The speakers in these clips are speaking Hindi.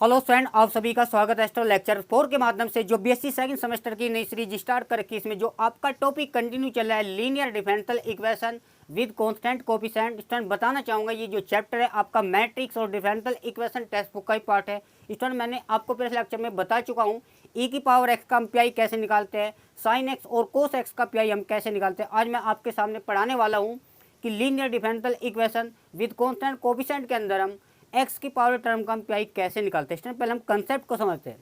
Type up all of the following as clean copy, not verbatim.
हेलो फ्रेंड, आप सभी का स्वागत है एस्ट्रो लेक्चर 4 के माध्यम से जो बीएससी सेकंड सेमेस्टर की नई सीरीज स्टार्ट कर रखी है। इसमें जो आपका टॉपिक कंटिन्यू चल रहा है linear differential equation with constant coefficient. Student बताना चाहूँगा ये जो चैप्टर है आपका मैट्रिक्स और डिफरेंशियल इक्वेशन टेक्स्ट बुक का ही पार्ट है। स्टूडेंट मैंने आपको पिछले लेक्चर में बता चुका हूँ ई की पावर एक्स का हम पी कैसे निकालते हैं, साइन एक्स और कोस एक्स का पी हम कैसे निकालते हैं। आज मैं आपके सामने पढ़ाने वाला हूँ कि linear differential equation with constant coefficient के अंदर हम एक्स की पावर टर्म का हम पी कैसे निकालते हैं। पहले हम कंसेप्ट को समझते हैं।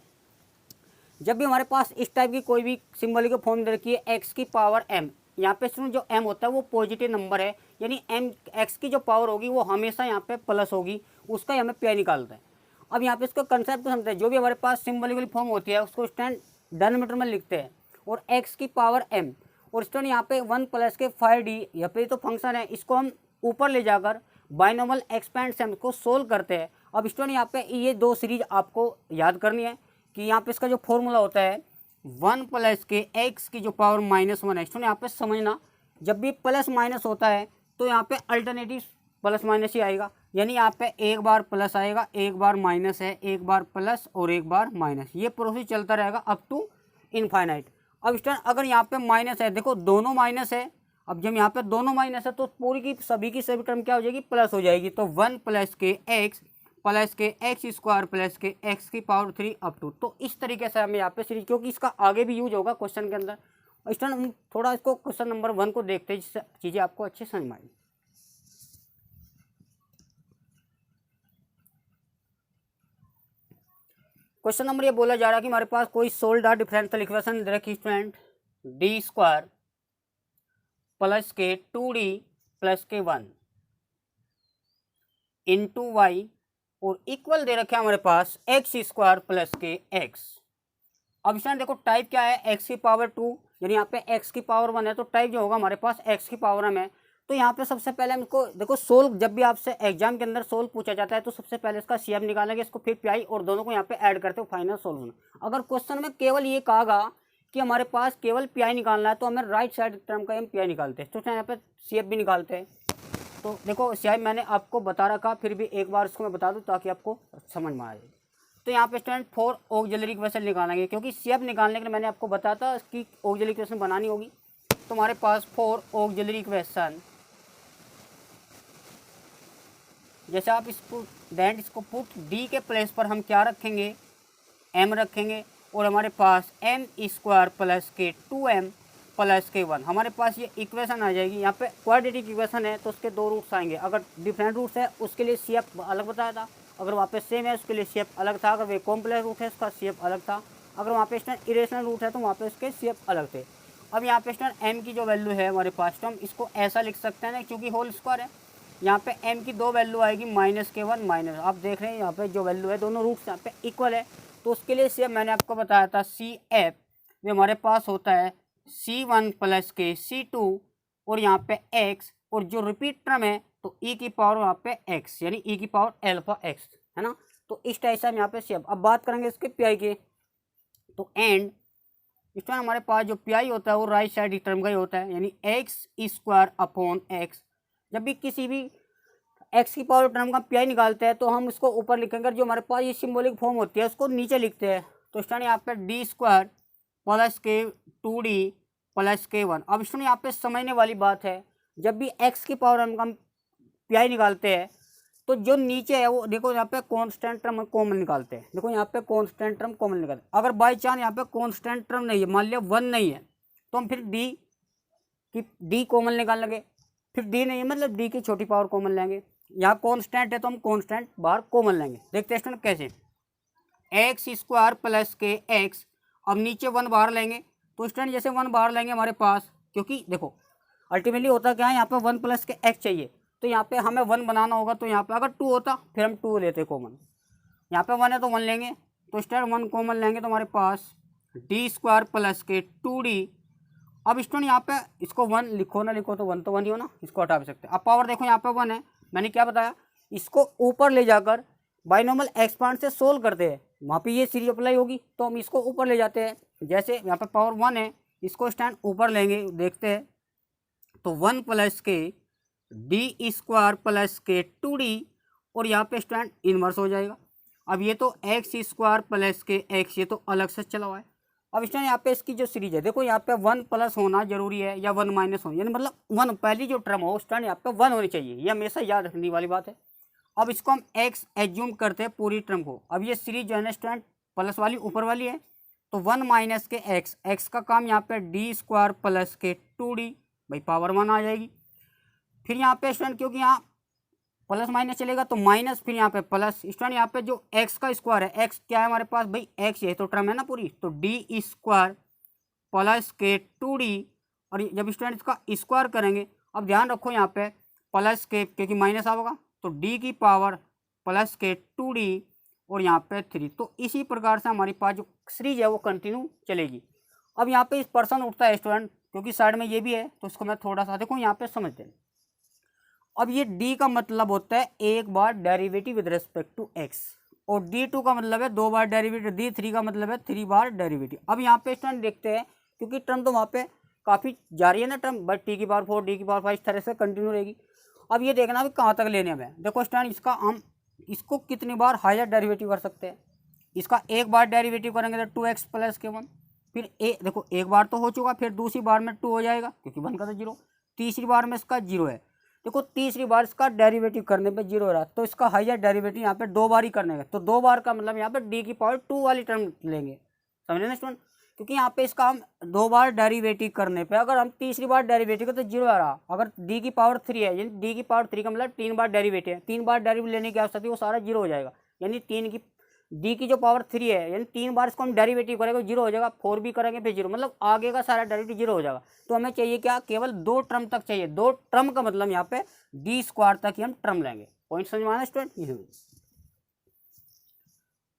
जब भी हमारे पास इस टाइप की कोई भी सिंबल की फॉर्म दे रखी है एक्स की पावर एम, यहाँ पे सुनो जो एम होता है वो पॉजिटिव नंबर है, यानी एम एक्स की जो पावर होगी वो हमेशा यहाँ पे प्लस होगी, उसका ही हमें पी निकालता है। अब यहाँ पे इसको कंसेप्ट को समझते हैं। जो भी हमारे पास सिंबल फॉर्म होती है उसको स्टैंड डिनोमिनेटर में लिखते हैं और एक्स की पावर एम और स्टूडेंट यहाँ पे 1 प्लस के 5d या फिर तो फंक्शन है, इसको हम ऊपर ले जाकर बाइनोमियल एक्सपेंड से को सोल्व करते हैं। अब स्टूडेंट यहाँ पे ये दो सीरीज आपको याद करनी है कि यहाँ पे इसका जो फॉर्मूला होता है 1 प्लस के एक्स की जो पावर -1 है। स्टूडेंट यहाँ पे समझना, जब भी प्लस माइनस होता है तो यहाँ पे अल्टरनेटिव प्लस माइनस ही आएगा, यानी यहाँ पे एक बार प्लस आएगा, एक बार माइनस है, एक बार प्लस और एक बार माइनस। ये प्रोसेस चलता रहेगा अप टू इनफाइनाइट। अब स्टूडेंट अगर यहाँ पे माइनस है, देखो दोनों माइनस है, अब जब यहाँ पे दोनों माइनस है तो पूरी की सभी टर्म क्या हो जाएगी, प्लस हो जाएगी। तो 1 प्लस के एक्स स्क्वायर प्लस के एक्स की पावर 3 अप टू। तो इस तरीके से हमें यहाँ पे सीरीज, क्योंकि इसका आगे भी यूज होगा क्वेश्चन के अंदर। इस टाइम हम थोड़ा इसको क्वेश्चन नंबर 1 को देखते हैं जिससे चीज़ें आपको अच्छे समझ में आएगी। क्वेश्चन नंबर ये बोला जा रहा है कि हमारे पास कोई सोल्ड डिफरेंशियल इक्वेशन रखी स्टूडेंट डी स्क्वायर प्लस के 2d प्लस के 1 इंटू वाई और इक्वल दे रखे हमारे पास एक्स स्क्वायर प्लस के एक्स। अब स्टूडेंट देखो टाइप क्या है, एक्स की पावर 2, यानी यहाँ पे एक्स की पावर 1 है तो टाइप जो होगा हमारे पास एक्स की पावर m है। तो यहाँ पे सबसे पहले हम इसको देखो सोल्व, जब भी आपसे एग्जाम के अंदर सोल्व पूछा जाता है तो सबसे पहले इसका सीएम निकालेंगे, इसको फिर पी और दोनों को यहाँ पे ऐड करते हो फाइनल सोल्व होना। अगर क्वेश्चन में केवल ये कहा कि हमारे पास केवल पी निकालना है तो हमें राइट साइड टर्म का हम पी निकालते हैं, तो यहाँ पे सीएफ भी निकालते हैं। तो देखो सीएफ मैंने आपको बता रखा, फिर भी एक बार इसको मैं बता दूं ताकि आपको समझ में आ जाए। तो यहाँ पे स्टूडेंट 4 ऑक्सिलरी इक्वेशन निकालेंगे, क्योंकि सीएफ निकालने के लिए मैंने आपको बताया था कि ऑक्सिलरी इक्वेशन बनानी होगी। तो हमारे पास 4 ऑक्सिलरी इक्वेशन, जैसे आप इसको पुट डी के प्लेस पर हम क्या रखेंगे, एम रखेंगे और हमारे पास एम स्क्वायर प्लस के 2m प्लस के 1, हमारे पास ये इक्वेशन आ जाएगी। यहाँ पे क्वाड्रेटिक इक्वेशन है तो उसके दो रूट्स आएंगे। अगर डिफरेंट रूट्स है उसके लिए सीएफ अलग बताया था, अगर वहाँ पे सेम है उसके लिए सीएफ अलग था, अगर वे कॉम्प्लेक्स रूट है उसका सीएफ अलग था, अगर वहाँ पे स्टैंड इरेशनल रूट है तो वहाँ पे उसके सीएफ अलग थे। अब यहाँ पे स्टैंड एम की जो वैल्यू है हमारे पास, तो हम इसको ऐसा लिख सकते हैं ना, क्योंकि होल स्क्वायर है। यहाँ पे m की दो वैल्यू आएगी -के 1 माइनस, आप देख रहे हैं यहाँ पे जो वैल्यू है दोनों रूट्स यहाँ पे इक्वल है। तो उसके लिए सीएफ मैंने आपको बताया था CF में हमारे पास होता है C1 प्लस के C2 और यहाँ पे x, और जो रिपीट टर्म है तो e की पावर यहाँ पे x, यानी e की पावर अल्फा x है ना। तो इस टाइप से हम यहाँ पे सीएफ। अब बात करेंगे इसके पी के, तो एंड इस टाइम हमारे पास जो पी होता है वो राइट साइड टर्म का ही होता है, यानी एक्स स्क्वायर अपॉन एक्स। जब भी किसी भी एक्स की पावर टर्म का पी निकालते हैं तो हम इसको ऊपर लिखेंगे, जो हमारे पास ये सिंबॉलिक फॉर्म होती है उसको नीचे लिखते हैं। तो स्टूडेंट यहाँ पे डी स्क्वायर प्लस के 2d प्लस के 1। अब स्टूडेंट यहाँ पे समझने वाली बात है, जब भी एक्स की पावर हम पी निकालते हैं तो जो नीचे है वो देखो यहाँ पे कॉन्स्टेंट टर्म कॉमन निकालते हैं। देखो यहाँ पे कॉन्स्टेंट टर्म कॉमन निकालते हैं। अगर बाई चांस यहाँ पे कॉन्स्टेंट टर्म नहीं है, मान लिया 1 नहीं है, तो हम फिर डी कॉमन निकाल लेंगे। फिर डी नहीं है मतलब डी की छोटी पावर कॉमन लेंगे। यहाँ कॉन्स्टेंट है तो हम कॉन्स्टेंट बाहर कॉमन लेंगे। देखते हैं स्टूडेंट कैसे, एक्स स्क्वायर प्लस के एक्स, अब नीचे 1 बाहर लेंगे। तो स्टूडेंट जैसे 1 बाहर लेंगे हमारे पास, क्योंकि देखो अल्टीमेटली होता क्या है, यहाँ पे 1 प्लस के एक्स चाहिए तो यहाँ पे हमें 1 बनाना होगा। तो यहाँ पे अगर 2 होता फिर हम 2 लेते कॉमन, यहाँ पे 1 है तो 1 लेंगे। तो स्टूडेंट 1 कॉमन लेंगे तो हमारे पास डी स्क्वायर प्लस के 2d। अब स्टूडेंट यहाँ पे इसको 1 लिखो ना लिखो तो 1 तो 1 ही हो ना, इसको हटा भी सकते हैं। अब पावर देखो यहाँ पे 1 है, मैंने क्या बताया, इसको ऊपर ले जाकर बाइनोमियल एक्सपांड से सोल्व करते हैं, वहाँ पे ये सीरीज अप्लाई होगी तो हम इसको ऊपर ले जाते हैं। जैसे यहाँ पे पावर 1 है, इसको स्टैंड ऊपर लेंगे, देखते हैं तो 1 प्लस के डी स्क्वायर प्लस के 2d और यहाँ पे स्टैंड इनवर्स हो जाएगा। अब ये तो एक्स स्क्वायर प्लस के एक्स, ये तो अलग से चला हुआ है। अब इसमें यहाँ पे इसकी जो सीरीज है, देखो यहाँ पे 1 प्लस होना जरूरी है या 1 माइनस होना, यानी मतलब 1 पहली जो टर्म हो उस टर्म यहाँ पे 1 होनी चाहिए, ये हमेशा याद रखने वाली बात है। अब इसको हम एक्स एज्यूम करते हैं पूरी टर्म को। अब ये सीरीज जो है ना स्टूडेंट प्लस वाली ऊपर वाली है, तो 1 माइनस के एक्स, एक्स का काम यहाँ पे डी स्क्वायर प्लस के 2d, भाई पावर 1 आ जाएगी। फिर यहाँ पे स्टूडेंट क्योंकि यहाँ प्लस माइनस चलेगा तो माइनस, फिर यहाँ पे प्लस। स्टूडेंट यहाँ पे जो एक्स का स्क्वायर है, एक्स क्या है हमारे पास भाई, एक्स ये तो टर्म है ना पूरी, तो डी स्क्वायर प्लस के 2d। और जब स्टूडेंट इसका स्क्वायर करेंगे, अब ध्यान रखो यहाँ पे प्लस के, क्योंकि माइनस होगा तो डी की पावर प्लस के 2d और यहाँ पे 3। तो इसी प्रकार से हमारे पास जो सीरीज है वो कंटिन्यू चलेगी। अब यहाँ पे इस पर्सन उठता है स्टूडेंट, क्योंकि साइड में ये भी है तो इसको मैं थोड़ा सा देखो यहाँ पे समझते हैं। अब ये d का मतलब होता है एक बार derivative with respect to x, और d2 का मतलब है 2 बार डेरिवेटिव, d3 का मतलब है 3 बार डेरिवेटिव। अब यहाँ पे स्टूडेंट देखते हैं, क्योंकि टर्म तो वहाँ पे काफ़ी जा रही है ना टर्म, बट t की पावर 4 d की पावर 5 इस तरह से कंटिन्यू रहेगी। अब ये देखना अभी कहाँ तक लेने में, देखो स्टूडेंट इसका हम इसको कितनी बार हायर डेरिवेटिव कर सकते हैं। इसका एक बार डेरिवेटिव करेंगे तो 2x प्लस के 1, फिर देखो एक बार तो हो चुका, फिर दूसरी बार में 2 हो जाएगा क्योंकि 1 का तो 0, तीसरी बार में इसका 0 है। देखो तीसरी बार इसका डेरिवेटिव करने पे 0 हो रहा है, तो इसका हायर डेरिवेटिव यहाँ पे 2 बार ही करने का, तो 2 बार का मतलब यहाँ पे d की पावर 2 वाली टर्म लेंगे, समझे ना स्टूडेंट। क्योंकि यहाँ पे इसका हम 2 बार डेरिवेटिव करने पे अगर हम तीसरी बार डेरिवेटिव का तो 0 आ रहा, अगर d की पावर 3 है यानी d की पावर 3 का मतलब 3 बार डेरिवेटिव है, 3 बार डेरिवेटिव लेने की आवश्यकता है, वो सारा 0 हो जाएगा। यानी d की जो पावर 3 है यानी 3 बार इसको हम डेरिवेटिव करेंगे 0 हो जाएगा, 4 भी करेंगे फिर 0, मतलब आगे का सारा डेरिवेटिव 0 हो जाएगा। तो हमें चाहिए क्या, केवल 2 टर्म तक चाहिए, 2 टर्म का मतलब यहाँ पे डी स्क्वायर तक ही हम टर्म लेंगे। पॉइंट समझ में आना स्टूडेंट।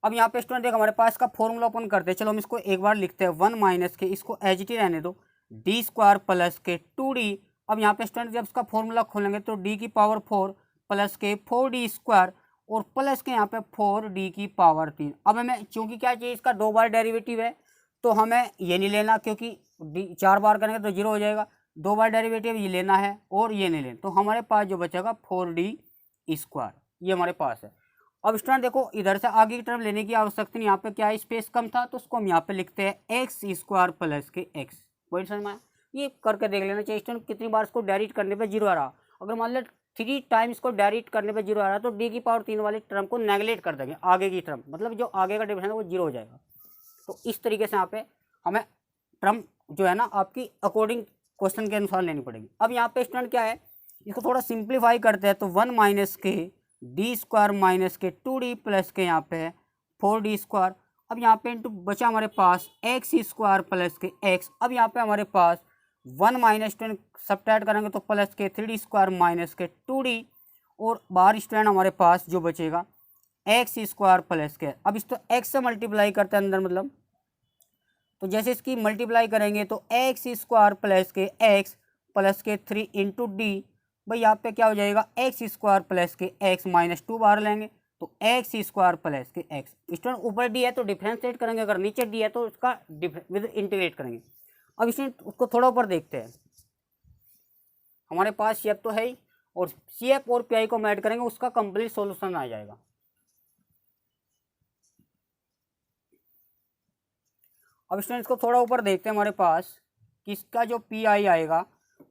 अब यहाँ पे स्टूडेंट देख हमारे पास का फॉर्मूला ओपन करते हैं, चलो हम इसको एक बार लिखते हैं 1 माइनस के, इसको एज इट ही रहने दो, डी स्क्वायर प्लस के 2d। अब यहाँ पे स्टूडेंट जब इसका फॉर्मूला खोलेंगे तो d की पावर 4 प्लस के 4d स्क्वायर और प्लस के यहाँ पे 4d की पावर 3। अब हमें चूंकि क्या चाहिए, इसका 2 बार डेरिवेटिव है तो हमें ये नहीं लेना, क्योंकि 4 बार करेंगे तो 0 हो जाएगा। 2 बार डेरिवेटिव ये लेना है और ये नहीं लेना, तो हमारे पास जो बचेगा 4d स्क्वायर, ये हमारे पास है। अब स्टूडेंट देखो इधर से आगे की टर्म लेने की आवश्यकता नहीं, यहाँ पे क्या स्पेस कम था तो उसको हम यहाँ पे लिखते हैं एक्स स्क्वायर प्लस के एक्स। पॉइंट समझ में आया, ये करके देख लेना चाहिए स्टूडेंट कितनी बार इसको डायरेक्ट करने पे 0 आ रहा। अगर मान लो 3 टाइम इसको डायरेक्ट करने पे 0 आ रहा तो d की पावर 3 वाली टर्म को नेगलेक्ट कर देंगे, आगे की टर्म मतलब जो आगे का डिविजन है वो 0 हो जाएगा। तो इस तरीके से यहाँ पे हमें टर्म जो है ना आपकी अकॉर्डिंग क्वेश्चन के अनुसार लेनी पड़ेगी। अब यहाँ पे स्टूडेंट क्या है, इसको थोड़ा सिंप्लीफाई करते हैं तो 1 माइनस के डी स्क्वायर माइनस के 2d प्लस के यहाँ पे 4d स्क्वायर। अब यहाँ पे इंटू बचा हमारे पास एक्स स्क्वायर प्लस के एक्स। अब यहाँ पे हमारे पास 1 माइनस 10 सब्ट्रैक्ट करेंगे तो प्लस के 3d स्क्वायर माइनस के 2d, और बाहर स्टूडेंट हमारे पास जो बचेगा एक्स स्क्वायर प्लस के। अब इसको एक्स से मल्टीप्लाई करते हैं अंदर, मतलब तो जैसे इसकी मल्टीप्लाई करेंगे तो एक्स स्क्वायर प्लस के एक्स प्लस के 3 इंटू डी, भाई यहाँ पे क्या हो जाएगा एक्स स्क्वायर प्लस के एक्स माइनस 2 बाहर लेंगे तो एक्स स्क्वायर प्लस के एक्स। स्टूडेंट ऊपर डी है तो डिफ्रेंशिएट करेंगे, अगर नीचे डी है तो उसका विद इंटीग्रेट करेंगे। अब स्टूडेंट उसको थोड़ा ऊपर देखते हैं, हमारे पास सी एफ तो है ही, और सी एफ और पी आई को ऐड करेंगे उसका कंप्लीट सॉल्यूशन आ जाएगा। अब स्टूडेंट्स को थोड़ा ऊपर देखते हैं, हमारे पास किसका जो पी आई आएगा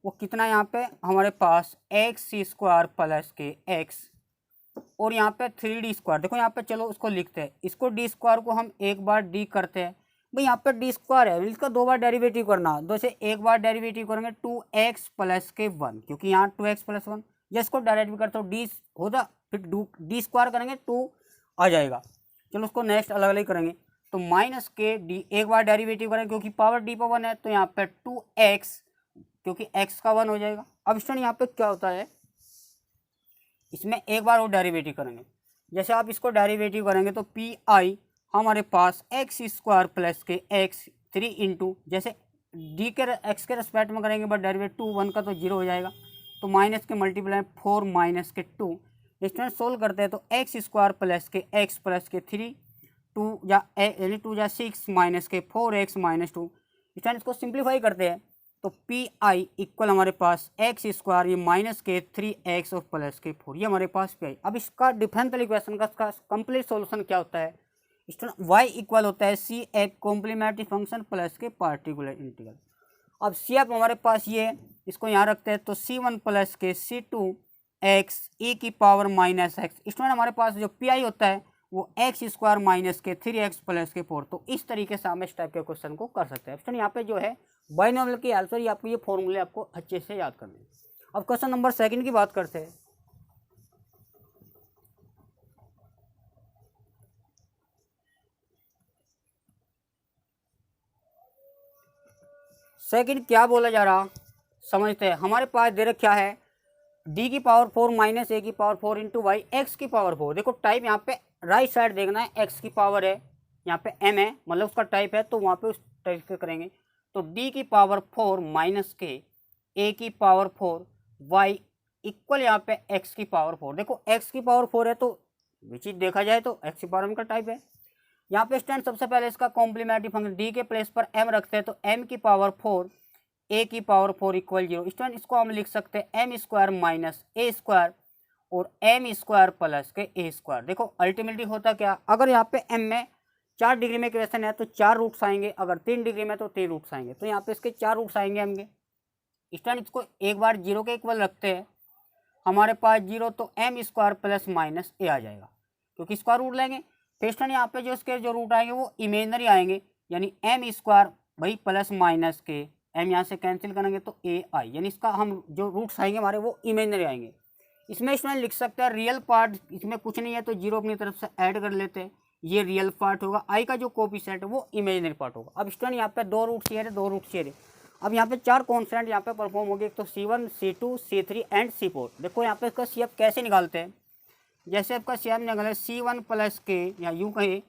वो कितना, यहाँ पे हमारे पास एक्स स्क्वायर प्लस के एक्स और यहाँ पे 3d स्क्वायर। देखो यहाँ पे चलो उसको लिखते हैं, इसको डी स्क्वायर को हम एक बार डी करते हैं, भाई यहाँ पे डी स्क्वायर है इसका 2 बार डेरिवेटिव करना, दो से एक बार डेरिवेटिव करेंगे 2x प्लस के 1, क्योंकि यहाँ 2x प्लस 1, या इसको डायरेक्ट करते हो डी होगा, फिर डी स्क्वायर करेंगे 2 आ जाएगा। चलो उसको नेक्स्ट अलग अलग करेंगे तो माइनस के डी एक बार डेरिवेटिव करेंगे क्योंकि पावर डी पर 1 है तो यहाँ पे 2x, क्योंकि x का 1 हो जाएगा। अब स्टूडेंट यहाँ पे क्या होता है, इसमें एक बार और डेरिवेटिव करेंगे, जैसे आप इसको डेरिवेटिव करेंगे तो पी आई हमारे पास एक्स स्क्वायर प्लस के एक्स 3 इंटू, जैसे डी के एक्स के रेस्पेक्ट में करेंगे बट डेरिवेटिव 1 का तो 0 हो जाएगा, तो माइनस के मल्टीप्लाई 4 माइनस के 2। स्टूडेंट सोल्व करते हैं तो एक्स स्क्वायर प्लस के एक्स प्लस के 3 2 या यानी 2 या 6 माइनस के 4x माइनस 2। स्टूडेंट इसको सिंप्लीफाई करते हैं तो पी आई इक्वल हमारे पास एक्स स्क्वायर, ये माइनस के 3x और प्लस के 4, ये हमारे पास पी आई। अब इसका डिफरेंशियल इक्वेशन का कंप्लीट सॉल्यूशन क्या होता है स्टूडेंट, y इक्वल होता है C F complementary function plus के पार्टिकुलर इंटीग्रल। अब सी एफ हमारे पास ये है, इसको यहाँ रखते हैं, तो C1 प्लस के C2 एक्स ई की पावर माइनस एक्स। स्टूडेंट हमारे पास जो पी आई होता है वो एक्स स्क्वायर माइनस के 3x प्लस के 4। तो इस तरीके से हम इस टाइप के क्वेश्चन को कर सकते हैं। स्टूडेंट यहाँ पे जो है बाइनोमियल की हेल्प से आपको ये फॉर्मूले आपको अच्छे से याद करने हैं। अब क्वेश्चन नंबर 2 की बात करते हैं। सेकंड क्या बोला जा रहा समझते हैं। हमारे पास दे रखा है डी की पावर 4 माइनस ए की पावर 4 इंटू वाई एक्स की पावर 4। देखो टाइप यहाँ पे राइट साइड देखना है, एक्स की पावर है, यहाँ पे एम है, मतलब उसका टाइप है, तो वहाँ पे उस टाइप से करेंगे। तो डी की पावर 4 माइनस के ए की पावर 4 वाई इक्वल यहाँ पे एक्स की पावर 4। देखो एक्स की पावर 4 है तो विच देखा जाए तो एक्स की पावर एम का टाइप है। यहाँ पे स्टूडेंट सबसे पहले इसका कॉम्प्लीमेंट्री फंक्शन डी के प्लेस पर एम रखते हैं, तो एम की पावर 4 ए की पावर 4 इक्वल 0। स्टूडेंट इसको हम लिख सकते हैं एम स्क्वायर माइनस ए स्क्वायर और एम स्क्वायर प्लस के ए स्क्वायर। देखो अल्टीमेटली होता क्या, अगर यहाँ पे एम में 4 डिग्री में इक्वेशन है तो 4 रूट्स आएंगे, अगर 3 डिग्री में तो 3 रूट्स आएंगे, तो यहाँ पे इसके 4 रूट्स आएंगे एम के। स्टूडेंट इसको एक बार 0 के इक्वल रखते हैं, हमारे पास 0, तो एम स्क्वायर प्लस माइनस ए आ जाएगा क्योंकि स्क्वायर रूट लेंगे। फिर स्टूडेंट यहाँ पे जो इसके जो रूट आएंगे वो इमेजनरी आएंगे, यानी एम स्क्वायर भाई प्लस माइनस के एम यहाँ से कैंसिल करेंगे तो ए आई, यानी इसका हम जो रूट्स आएंगे हमारे वो इमेजनरी आएंगे। इसमें स्टूडेंट लिख सकते हैं रियल पार्ट, इसमें कुछ नहीं है तो 0 अपनी तरफ से ऐड कर लेते हैं, ये रियल पार्ट होगा, आई का जो कोफिशिएंट है वो इमेजिनरी पार्ट होगा। अब स्टूडेंट यहाँ पे 2 रूट शेयर है, 2 रूट शेयर है। अब यहाँ पे 4 कॉन्स्टेंट यहाँ पे परफॉर्म होगी, एक तो C1 C2 C3 and C4। देखो यहाँ पे इसका CF कैसे निकालते हैं, जैसे आपका CF निकाले C1 प्लस के, या यूँ कहे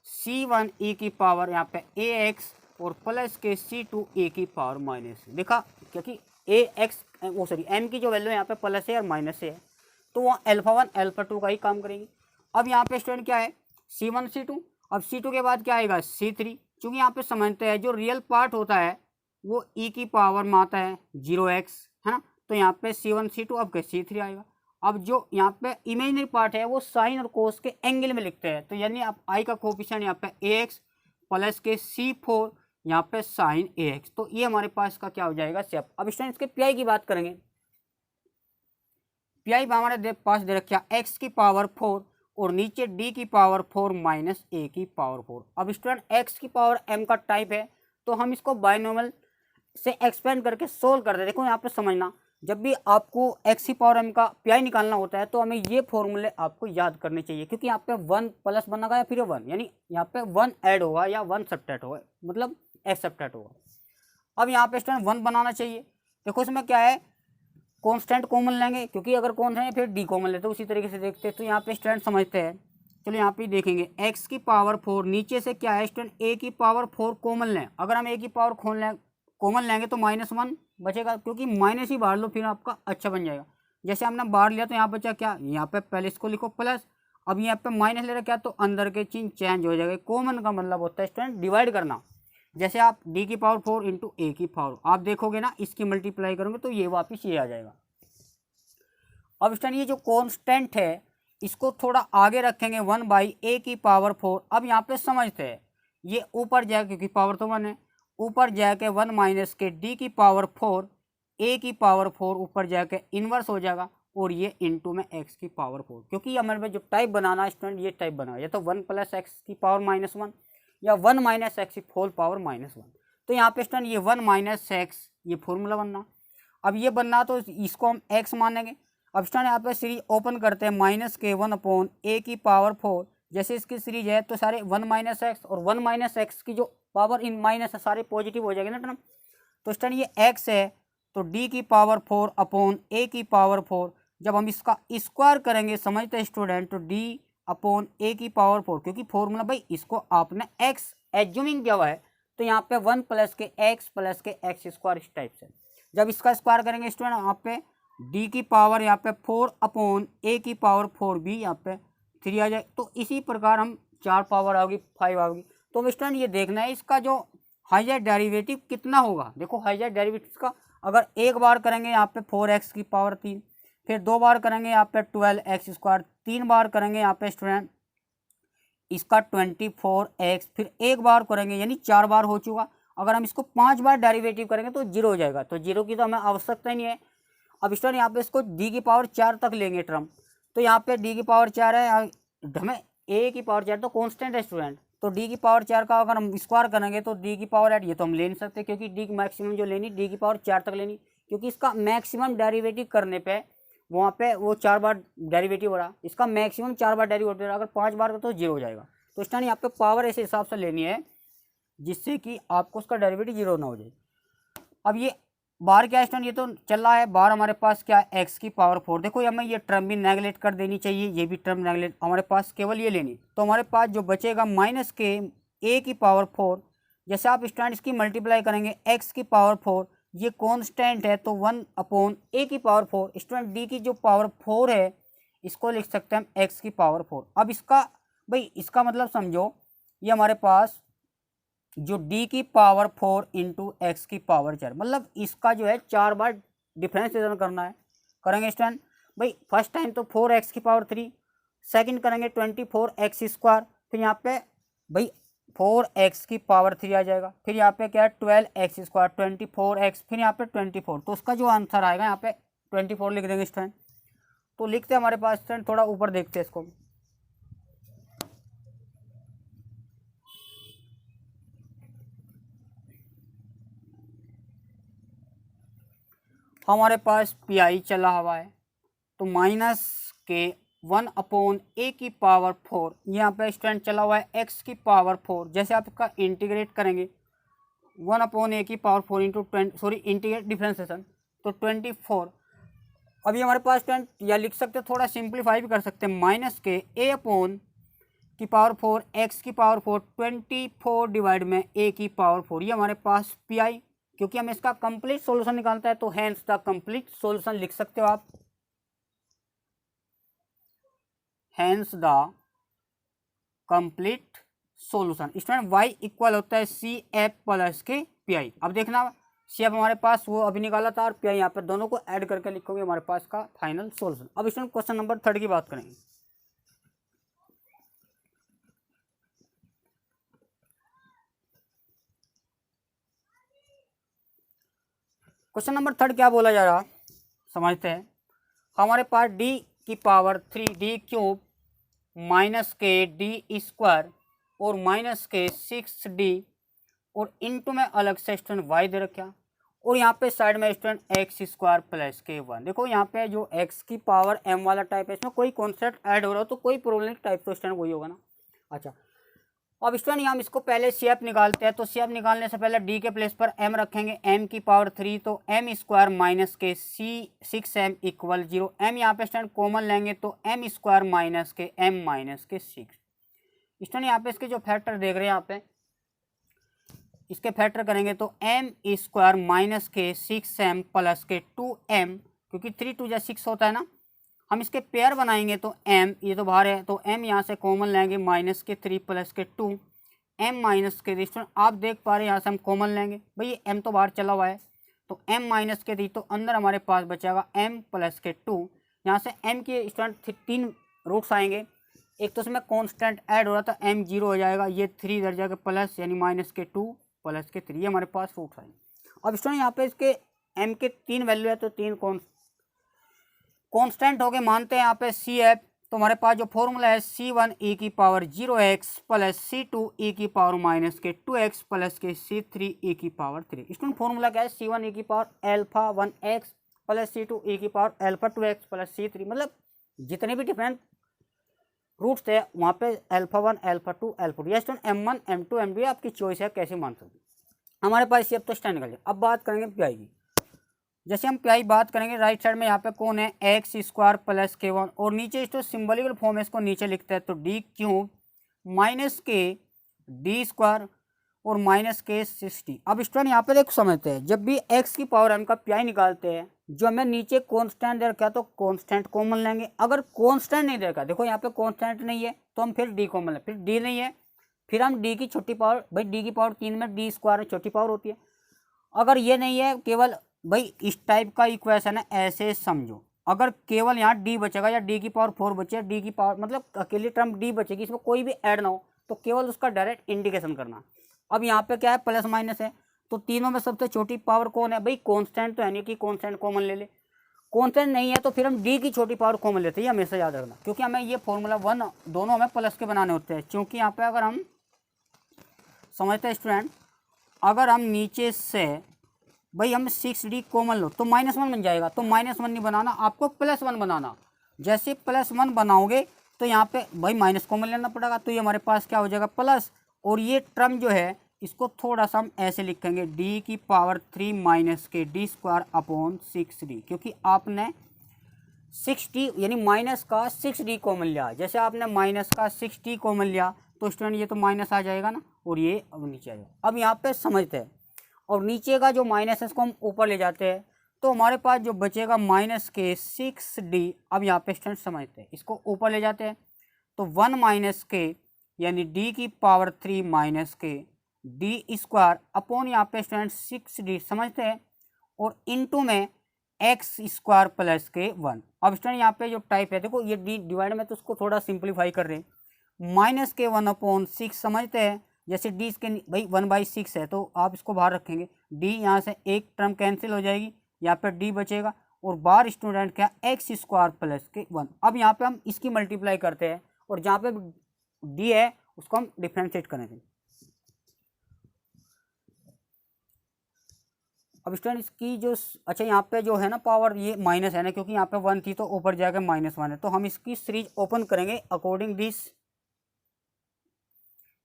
C1 e की पावर यहाँ पे AX और प्लस के C2 a की पावर माइनस। देखा क्योंकि AX वो सॉरी M की जो वैल्यू यहाँ पे प्लस है और माइनस है, तो वहाँ अल्फा 1 अल्फा 2 का ही काम करेंगे। अब यहाँ पे स्टूडेंट क्या है C1 C2, अब C2 के बाद क्या आएगा C3। क्योंकि यहाँ पे समझते हैं जो रियल पार्ट होता है वो e की पावर में आता है 0x, है ना, तो यहाँ पे C1 C2 अब C3 आएगा। अब जो यहाँ पे इमेजिनरी पार्ट है वो साइन और कोस के एंगल में लिखते हैं, तो यानी आप आई का कोफिशिएंट यहाँ पे AX प्लस के C4 यहाँ पे साइन AX, तो ये हमारे पास का क्या हो जाएगा शेप। अब स्टूडेंट इसके पी आई की बात करेंगे। पी आई हमारे पास दे रखा x की पावर 4 और नीचे d की पावर 4 माइनस a की पावर 4। अब स्टूडेंट x की पावर m का टाइप है तो हम इसको बाइनोमियल से एक्सपेंड करके सोल्व कर दे। देखो यहाँ पे समझना, जब भी आपको x की पावर m का पी आई निकालना होता है तो हमें ये फॉर्मूले आपको याद करने चाहिए, क्योंकि यहाँ पे 1 प्लस बनेगा या फिर 1, यानी यहाँ पे 1 ऐड होगा या 1 सब्ट्रैक्ट होगा, मतलब x सब्ट्रैक्ट होगा। अब यहाँ पे स्टूडेंट 1 बनाना चाहिए। देखो इसमें क्या है, कांस्टेंट कॉमन लेंगे, क्योंकि अगर कौन है फिर डी कॉमन लेते हैं, उसी तरीके से देखते हैं। तो यहाँ पे स्टूडेंट समझते हैं, चलो यहाँ पे देखेंगे x की पावर 4 नीचे से क्या है स्टूडेंट a की पावर 4 कॉमन लें। अगर हम a की पावर कॉमन लेंगे तो -1 बचेगा, क्योंकि माइनस ही बाहर लो फिर आपका अच्छा बन जाएगा। जैसे हमने बाहर लिया तो यहाँ बचा क्या, यहाँ पे पहले इसको लिखो प्लस, अब यहाँ पे माइनस ले रखा तो अंदर के चिन्ह चेंज हो जाएगा। कॉमन का मतलब होता है स्टूडेंट डिवाइड करना। जैसे आप d की पावर 4 इंटू a की पावर, आप देखोगे ना इसकी मल्टीप्लाई करोगे तो ये वापिस ये आ जाएगा। अब स्टूडेंट ये जो कांस्टेंट है इसको थोड़ा आगे रखेंगे 1/a की पावर 4। अब यहाँ पे समझते हैं ये ऊपर जाएगा क्योंकि पावर तो 1 है, ऊपर जाके 1 माइनस के d की पावर 4 a की पावर 4 ऊपर जाके इन्वर्स हो जाएगा, और ये इंटू में x की पावर 4। क्योंकि हमारे में जो टाइप बनाना है स्टूडेंट ये टाइप बनाना, या तो 1 प्लस एक्स की पावर -1 या 1 माइनस एक्स की होल पावर -1। तो यहाँ पे स्टूडेंट ये 1 माइनस एक्स ये फॉर्मूला बनना। अब ये बनना तो इसको हम x मानेंगे। अब स्टूडेंट यहाँ पे सीरीज ओपन करते हैं -k1/a की पावर 4। जैसे इसकी सीरीज है तो सारे 1 माइनस एक्स और 1 माइनस एक्स की जो पावर इन माइनस है सारे पॉजिटिव हो जाएंगे ना टर्म। तो स्टूडेंट ये x है तो d की पावर 4/a की पावर 4। जब हम इसका स्क्वायर करेंगे समझते हैं स्टूडेंट, तो d/a की पावर 4, क्योंकि फॉर्मूला भाई इसको आपने x एज्यूमिंग किया हुआ है, तो यहाँ पे 1 प्लस के x स्क्वायर इस टाइप से। जब इसका स्क्वायर करेंगे स्टूडेंट यहाँ पे d की पावर यहाँ पे 4/a की पावर 4 भी यहाँ पे 3 आ जाए। तो इसी प्रकार हम 4 पावर आओगी 5 आओगी। तो स्टूडेंट ये देखना है इसका जो हाईएस्ट डेरिवेटिव कितना होगा, देखो हाईएस्ट डेरिवेटिव का अगर एक बार करेंगे यहाँ पे 4x की पावर 3, फिर 2 बार करेंगे यहाँ पे 12x², 3 बार करेंगे यहाँ पे स्टूडेंट इसका 24x, फिर एक बार करेंगे यानी 4 बार हो चुका। अगर हम इसको 5 बार डेरिवेटिव करेंगे तो 0 हो जाएगा, तो 0 की तो हमें आवश्यकता ही नहीं है। अब स्टूडेंट यहाँ पे इसको d की पावर 4 तक लेंगे टर्म, तो यहाँ पे d की पावर 4 है, हमें a की पावर 4 तो कॉन्स्टेंट है स्टूडेंट, तो d की पावर 4 का अगर हम स्क्वायर करेंगे तो d की पावर 8, ये तो हम ले नहीं सकते क्योंकि d की मैक्सिमम जो लेनी d की पावर 4 तक लेनी, क्योंकि इसका मैक्सिमम डेरिवेटिव करने पे वहाँ पे वो 4 बार डेरिवेटिव हो रहा, इसका मैक्सिमम 4 बार डेरिवेटिव हो रहा, अगर 5 बार का तो 0 हो जाएगा। तो इस टाइम यहाँ पे पावर ऐसे हिसाब से लेनी है जिससे कि आपको उसका डेरिवेटिव 0 ना हो जाए। अब ये बार क्या है, ये तो चल रहा है बार हमारे पास क्या है x की पावर 4, देखो हमें ये टर्म भी नेगलेक्ट कर देनी चाहिए, ये भी टर्म नेगलेक्ट, हमारे पास केवल ये लेनी, तो हमारे पास जो बचेगा माइनस के a की पावर 4, जैसे आप स्टूडेंट इसकी मल्टीप्लाई करेंगे x की पावर 4, ये कॉन्स्टेंट है तो 1/a की पावर 4, स्टूडेंट d की जो पावर 4 है इसको लिख सकते हैं हम x की पावर 4। अब इसका भाई इसका मतलब समझो ये हमारे पास जो d की पावर 4 इंटू एक्स की पावर 4, मतलब इसका जो है 4 बार डिफरेंशिएशन करना है। करेंगे स्टूडेंट भाई फर्स्ट टाइम तो 4x की पावर 3, सेकंड करेंगे 24x², फिर यहाँ पे भाई 4x की पावर 3 आ जाएगा, फिर यहाँ पे क्या है 12x², 24x, फिर यहाँ पे 24, तो उसका जो आंसर आएगा यहाँ पे 24 लिख देंगे स्टूडेंट। तो लिखते हैं हमारे पास स्टूडेंट, थोड़ा ऊपर देखते हैं इसको, हमारे पास पी चला हुआ है तो माइनस के 1/a की पावर 4, यहाँ पे स्टूडेंट चला हुआ है x की पावर 4, जैसे आप इसका इंटीग्रेट करेंगे 1/a की पावर 4 इंटू इंटीग्रेट डिफरेंशिएशन तो 24। अभी हमारे पास स्टूडेंट या लिख सकते थोड़ा सिंप्लीफाई भी कर सकते हैं, माइनस के a की पावर 4 x की पावर 4 24 डिवाइड में a की पावर 4, ये हमारे पास पी, क्योंकि हमें इसका कंप्लीट सॉल्यूशन निकालता है तो हेंस द कंप्लीट सॉल्यूशन लिख सकते हो आप, hence the complete solution. Student y equal होता है CF प्लस के पी। अब देखना CF हमारे पास वो अभी निकाला था और पी यहाँ पर दोनों को ऐड करके लिखोगे हमारे पास का फाइनल सॉल्यूशन। अब स्टूडेंट क्वेश्चन नंबर 3 की बात करेंगे। क्वेश्चन नंबर 3 क्या बोला जा रहा समझते हैं। हमारे पास d की पावर 3d³ माइनस के d² और माइनस के 6d और इनटू में अलग से स्टूडेंट y दे रखा और यहाँ पे साइड में स्टूडेंट x² प्लस के 1। देखो यहाँ पे जो x की पावर m वाला टाइप है इसमें कोई कॉन्सेप्ट ऐड हो रहा हो तो कोई प्रॉब्लम टाइप तो स्टूडेंट वही होगा ना। अच्छा अब स्टूडेंट हम इसको पहले CF निकालते हैं, तो CF निकालने से पहले d के प्लेस पर m रखेंगे m की पावर 3, तो m² माइनस के 6m इक्वल 0। m यहाँ पे स्टूडेंट कॉमन लेंगे तो m² माइनस के m माइनस के 6। स्टूडेंट यहाँ पे इसके जो फैक्टर देख रहे हैं यहाँ पे इसके फैक्टर करेंगे तो m² माइनस के 6m प्लस के 2m, क्योंकि 3 2 जा 6 होता है ना, हम इसके पेयर बनाएंगे तो m ये तो बाहर है तो m यहाँ से कॉमन लेंगे माइनस के 3 प्लस के 2 m माइनस के 3। आप देख पा रहे हैं यहाँ से हम कॉमन लेंगे भाई ये m तो बाहर चला हुआ है तो m माइनस के 3, तो अंदर हमारे पास बचेगा m प्लस के 2। यहाँ से m के स्टूडेंट 3 रूट्स आएंगे, एक तो उसमें कॉन्स्टेंट ऐड हो रहा था m 0 हो जाएगा, ये 3 इधर जाएगा प्लस यानी माइनस के 2 प्लस के 3, ये हमारे पास रूट्स आएंगे। अब स्टूडेंट यहाँ पे इसके m के 3 वैल्यू है तो 3 कॉन्स्टेंट हो गए, मानते हैं यहाँ पे CF, तो हमारे पास जो फॉर्मूला है C1 e की power 0x plus C2 e की पावर माइनस के 2x प्लस के C3 e की पावर 3। स्टूडेंट फॉर्मूला क्या है C1 e की power alpha 1x plus C2 e की power alpha 2x plus C3, मतलब जितने भी डिफरेंट रूट्स थे वहाँ पे अल्फा 1 अल्फा 2 अल्फा 2। ये स्टूडेंट M1 M2 M2 आपकी चॉइस है कैसे मान सकते। हमारे पास CF तो स्टैंड निकल जाए। अब बात करेंगे पी की, जैसे हम पी बात करेंगे राइट साइड में यहाँ पे कौन है x² प्लस के 1 और नीचे इस तो सिंबलिकल फॉर्म है इसको नीचे लिखते हैं तो d³ माइनस के d² और माइनस के 60। अब स्टूडेंट यहाँ पे देखो समझते हैं, जब भी x की पावर m का पी निकालते हैं जो हमें नीचे कॉन्स्टेंट दे रखा तो कॉन्स्टेंट कॉमन लेंगे, अगर कॉन्स्टेंट नहीं दे रखा देखो यहाँ पे कॉन्स्टेंट नहीं है तो हम फिर d कॉमन लें, फिर d नहीं है फिर हम डी की छोटी पावर, भाई डी की पावर 3 में डी स्क्वायर छोटी पावर होती है। अगर ये नहीं है, केवल भाई इस टाइप का इक्वेशन है, ऐसे समझो। अगर केवल यहाँ डी बचेगा या डी की पावर 4 बचे, डी की पावर मतलब अकेली टर्म डी बचेगी, इसमें कोई भी ऐड ना हो, तो केवल उसका डायरेक्ट इंडिकेशन करना। अब यहाँ पे क्या है, प्लस माइनस है, तो तीनों में सबसे छोटी पावर कौन है, भाई कांस्टेंट तो है नहीं कि कांस्टेंट कॉमन ले ले। कांस्टेंट नहीं है तो फिर हम डी की छोटी पावर कॉमन लेते हैं, ये हमेशा याद रखना, क्योंकि हमें ये फॉर्मूला 1 दोनों हमें प्लस के बनाने होते हैं। क्योंकि यहाँ पे अगर हम समझते हैं स्टूडेंट, अगर हम नीचे से भाई हम 6d कॉमन लो तो -1 बन जाएगा, तो -1 नहीं बनाना, आपको +1 बनाना। जैसे +1 बनाओगे तो यहाँ पे भाई माइनस कॉमन लेना पड़ेगा, तो ये हमारे पास क्या हो जाएगा प्लस, और ये टर्म जो है इसको थोड़ा सा हम ऐसे लिखेंगे, डी की पावर 3 माइनस के डी स्क्वायर अपॉन 6d, क्योंकि आपने 6d यानी माइनस का 6d कॉमन लिया। जैसे आपने माइनस का 6d कॉमन लिया तो स्टूडेंट ये तो माइनस आ जाएगा ना, और ये अब नीचे आ जाएगा। अब यहाँ पे समझते हैं, और नीचे का जो माइनस है इसको हम ऊपर ले जाते हैं, तो हमारे पास जो बचेगा माइनस के 6d। अब यहाँ पे स्टूडेंट समझते हैं, इसको ऊपर ले जाते हैं, तो 1 माइनस के यानी d की पावर 3 माइनस के डी स्क्वायर अपॉन यहाँ पे स्टूडेंट 6d समझते हैं, और इनटू में एक्स स्क्वायर प्लस के 1। अब स्टूडेंट यहाँ पे जो टाइप है, देखो ये डी डिवाइड में, तो उसको थोड़ा सिंप्लीफाई कर रहे हैं, माइनस के 1/6 समझते हैं। जैसे डी इसके भाई 1/6 है, तो आप इसको बाहर रखेंगे, डी यहाँ से एक टर्म कैंसिल हो जाएगी, यहाँ पे डी बचेगा, और बाहर स्टूडेंट क्या एक्स स्क्वायर प्लस के 1। अब यहाँ पे हम इसकी मल्टीप्लाई करते हैं, और जहाँ पे डी है उसको हम डिफ्रेंशिएट करेंगे। अब स्टूडेंट इसकी जो अच्छा यहाँ पे जो है ना पावर, ये माइनस है ना, क्योंकि यहाँ पे 1 थी तो ऊपर जाकर -1 है, तो हम इसकी सीरीज ओपन करेंगे अकॉर्डिंग दिस,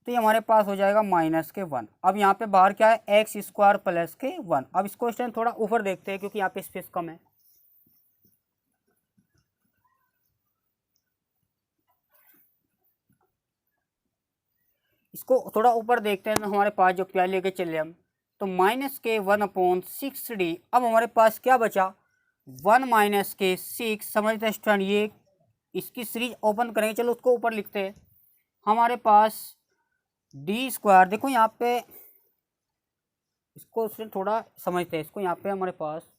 तो ये हमारे पास हो जाएगा -1। अब यहाँ पे बाहर क्या है, एक्स स्क्वायर प्लस के 1। अब इसको स्टूडेंट थोड़ा ऊपर देखते हैं, क्योंकि यहाँ पे स्पेस कम है। इसको थोड़ा ऊपर देखते हैं, तो हमारे पास जो क्या लेके चले हम, तो -1/6d। अब हमारे पास क्या बचा, 1 - के 6 समझते हैं स्टूडेंट, ये इसकी सीरीज ओपन करेंगे। चलो उसको ऊपर लिखते हैं, हमारे पास डी स्क्वायर, देखो यहाँ पे इसको स्टूडेंट थोड़ा समझते हैं, इसको यहाँ पे हमारे पास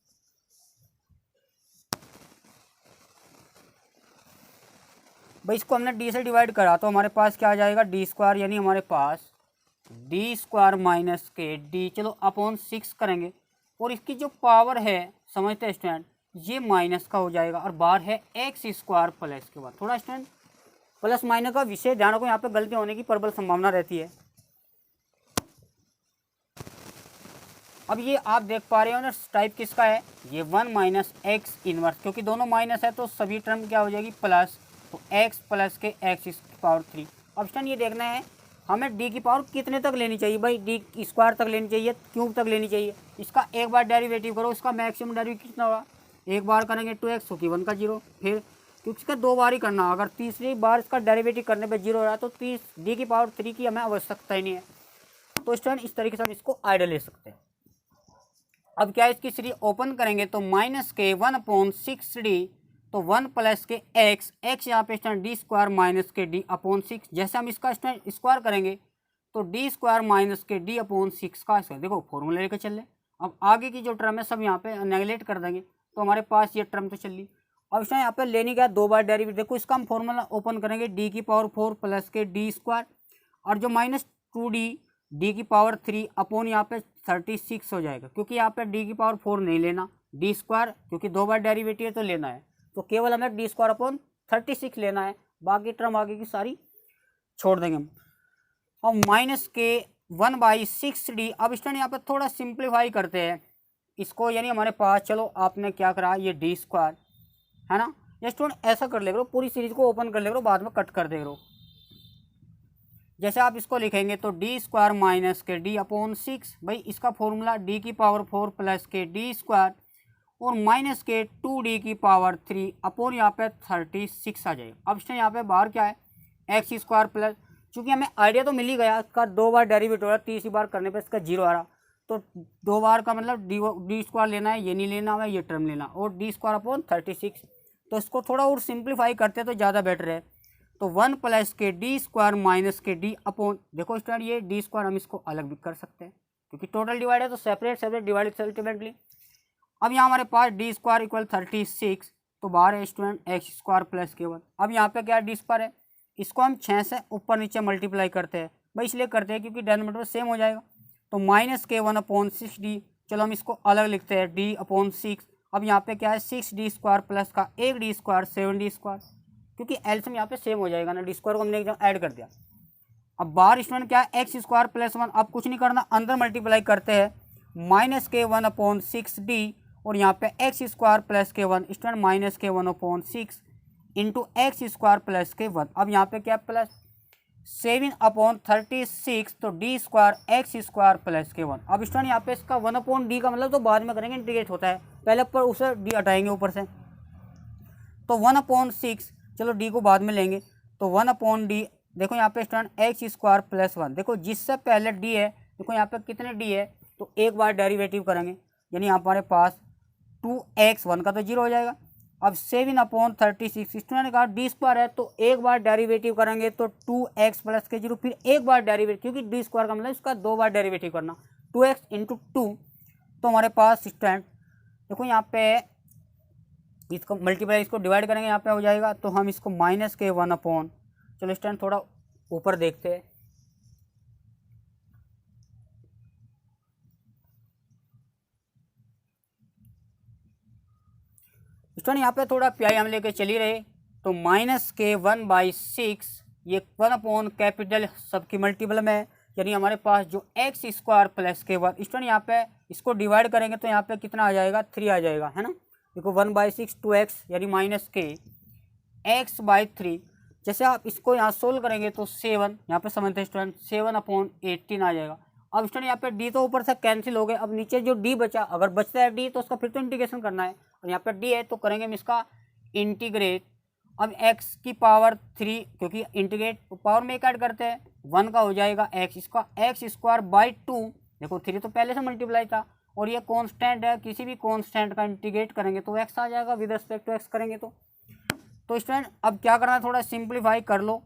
भाई इसको हमने डी से डिवाइड करा, तो हमारे पास क्या आ जाएगा, डी स्क्वायर, यानी हमारे पास डी स्क्वायर माइनस के डी, चलो अपॉन 6 करेंगे, और इसकी जो पावर है समझते हैं स्टूडेंट, ये माइनस का हो जाएगा, और बाहर है एक्स स्क्वायर प्लस के बाद। थोड़ा स्टूडेंट प्लस माइनस का विषय ध्यान रखो, यहाँ पे गलती होने की प्रबल संभावना रहती है। अब ये आप देख पा रहे हो ना, टाइप किसका है, ये 1 - एक्स इनवर्स, क्योंकि दोनों माइनस है तो सभी टर्म क्या हो जाएगी प्लस, तो एक्स प्लस के एक्स की पावर 3। अब स्टूडेंट ये देखना है हमें डी की पावर कितने तक लेनी चाहिए, भाई डी स्क्वायर तक लेनी चाहिए, क्यूब तक लेनी चाहिए। इसका एक बार डेरिवेटिव करो, इसका मैक्सिमम डेरिवेटिव कितना होगा, एक बार करेंगे 2x, क्योंकि 1 का 0, फिर क्योंकि इसका 2 बार ही करना, अगर तीसरी बार इसका डेरिवेटिव करने पे 0 हो रहा है तो डी की पावर 3 की हमें आवश्यकता ही नहीं है। तो स्टूडेंट इस तरीके से हम इसको आइडियल ले सकते हैं। अब क्या इसकी सीरीज ओपन करेंगे, तो -के 1/6d, तो 1 प्लस के एक्स, एक्स यहाँ पे स्टूडेंट डी स्क्वायर माइनस के डी अपॉन 6। जैसे हम इसका स्टूडेंट स्क्वायर करेंगे तो डी स्क्वायर माइनस के डी अपॉन 6 का स्क्वायर, देखो फॉर्मूला लेकर चल रहे। अब आगे की जो टर्म है सब यहाँ पे नेगलेक्ट कर देंगे, तो हमारे पास ये टर्म तो चल रही। अब स्टूडेंट यहाँ पे लेने का 2 बार डेरिवेटिव, देखो इसका हम फॉर्मूला ओपन करेंगे, डी की पावर 4 प्लस के डी स्क्वायर, और जो -2d डी की पावर 3 अपॉन यहाँ पे 36 हो जाएगा, क्योंकि यहाँ पे डी की पावर 4 नहीं लेना, डी स्क्वायर क्योंकि 2 बार डेरिवेटिव है तो लेना है, तो केवल हमें डी स्क्वायर अपॉन 36 लेना है, बाकी टर्म आगे की सारी छोड़ देंगे हम। और के 1/6d। अब स्टूडेंट यहाँ पे थोड़ा सिंप्लीफाई करते हैं इसको, यानी हमारे पास चलो आपने क्या करा, ये डी स्क्वायर है ना, ये स्टूडेंट ऐसा कर ले करो, पूरी सीरीज को ओपन कर ले करो, बाद में कट कर दे करो। जैसे आप इसको लिखेंगे तो डी स्क्वायर माइनस के डी अपॉन 6, भाई इसका फॉर्मूला डी की पावर 4 प्लस के डी स्क्वायर, और माइनस के 2d की पावर 3 अपॉन यहाँ पे 36 आ जाएगा। अब इसमें यहाँ पे बाहर क्या है, एक्स स्क्वायर प्लस, चूँकि हमें आइडिया तो मिल ही गया, इसका 2 बार डेरिवेटिव हो रहा है, तीसरी बार करने पर इसका 0 आ रहा, तो 2 बार का मतलब डी स्क्वायर लेना है, ये नहीं लेना है, ये टर्म लेना, और डी स्क्वायर अपॉन 36। तो इसको थोड़ा और सिंप्लीफाई करते तो ज़्यादा बेटर है, तो 1 प्लस के डी स्क्वायर माइनस के डी अपॉन, देखो स्टूडेंट ये डी स्क्वायर हम इसको अलग भी कर सकते हैं क्योंकि टोटल डिवाइड है तो सेपरेट सेपरेट डिवाइड अल्टीमेटली। अब यहाँ हमारे पास डी स्क्वायर इक्वल 36, तो बाहर है स्टूडेंट एक्स स्क्वायर प्लस के 1। अब यहाँ पे क्या डी स्क्वायर है, इसको हम 6 से ऊपर नीचे मल्टीप्लाई करते हैं भाई, इसलिए करते हैं क्योंकि डिनोमिनेटर सेम हो जाएगा। तो माइनस के 1 अपॉन 6 डी, चलो हम इसको अलग लिखते हैं डी अपॉन 6। अब यहाँ पे क्या है 6 डी स्क्वायर प्लस का एक डी स्क्वायर 7 डी स्क्वायर, क्योंकि एलसीएम यहाँ पे सेम हो जाएगा ना, डी स्क्वायर को हमने एकदम ऐड कर दिया। अब बाहर स्टूडेंट क्या है एक्स स्क्वायर प्लस 1, अब कुछ नहीं करना, अंदर मल्टीप्लाई करते हैं माइनस के 1 अपॉन 6 डी, और यहाँ पे एक्स स्क्वायर प्लस के 1 स्टूडेंट माइनस के 1 upon 6 into x square plus के 1। अब यहाँ पे क्या प्लस 7 अपॉन 36, तो D square x square plus के 1। अब स्टूडेंट यहाँ पे इसका 1 अपॉन डी का मतलब तो बाद में करेंगे, इंटीग्रेट होता है, पहले ऊपर उसे डी हटाएंगे ऊपर से, तो 1 अपॉन 6, चलो डी को बाद में लेंगे, तो 1 अपॉन डी, देखो यहाँ पे स्टूडेंट एक्स स्क्वायर प्लस 1, देखो जिससे पहले डी है, देखो यहाँ पे कितने डी है, तो एक बार डेरिवेटिव करेंगे, यानी हमारे पास 2x, 1 का तो 0 हो जाएगा। अब 7 अपॉन 36, स्टूडेंट ने कहा डी स्क्वायर है तो एक बार डेरिवेटिव करेंगे तो 2x प्लस के 0, फिर एक बार डेरिवेटिव, क्योंकि डी स्क्वायर का मतलब इसका 2 बार डेरिवेटिव करना, 2x इंटू 2, तो हमारे पास स्टूडेंट देखो यहाँ पे इसको मल्टीप्लाई, इसको डिवाइड करेंगे, यहाँ पे हो जाएगा, तो हम इसको माइनस के 1 अपॉन, चलो स्टूडेंट थोड़ा ऊपर देखते हैं, स्टूडेंट यहाँ पे थोड़ा पी हम लेके चल ही रहे, तो माइनस के 1/6, ये 1 अपॉन कैपिटल सबकी मल्टीपल में, यानी हमारे पास जो एक्स स्क्वायर प्लस के 1, स्टूडेंट यहाँ पे इसको डिवाइड करेंगे तो यहाँ पे कितना आ जाएगा 3 आ जाएगा, है ना। देखो 1/6 2x यानी माइनस के x/3, जैसे आप इसको यहाँ सोल्व करेंगे तो 7, यहाँ पे समझते हैं स्टूडेंट 7 अपॉन 18 आ जाएगा। अब स्टूडेंट यहाँ पे डी तो ऊपर से कैंसिल हो गए, अब नीचे जो डी बचा, अगर बचता है डी तो उसका फिर तो इंटीग्रेशन करना है, और यहाँ पे डी है तो करेंगे हम इसका इंटीग्रेट। अब x की पावर 3, क्योंकि इंटीग्रेट पावर में एक ऐड करते हैं, 1 का हो जाएगा x, इसका एक्स स्क्वायर बाई 2, देखो 3 तो पहले से मल्टीप्लाई था, और ये कांस्टेंट है, किसी भी कांस्टेंट का इंटीग्रेट करेंगे तो x आ जाएगा, विद रिस्पेक्ट टू x करेंगे तो स्टूडेंट अब क्या करना है, थोड़ा सिंप्लीफाई कर लो,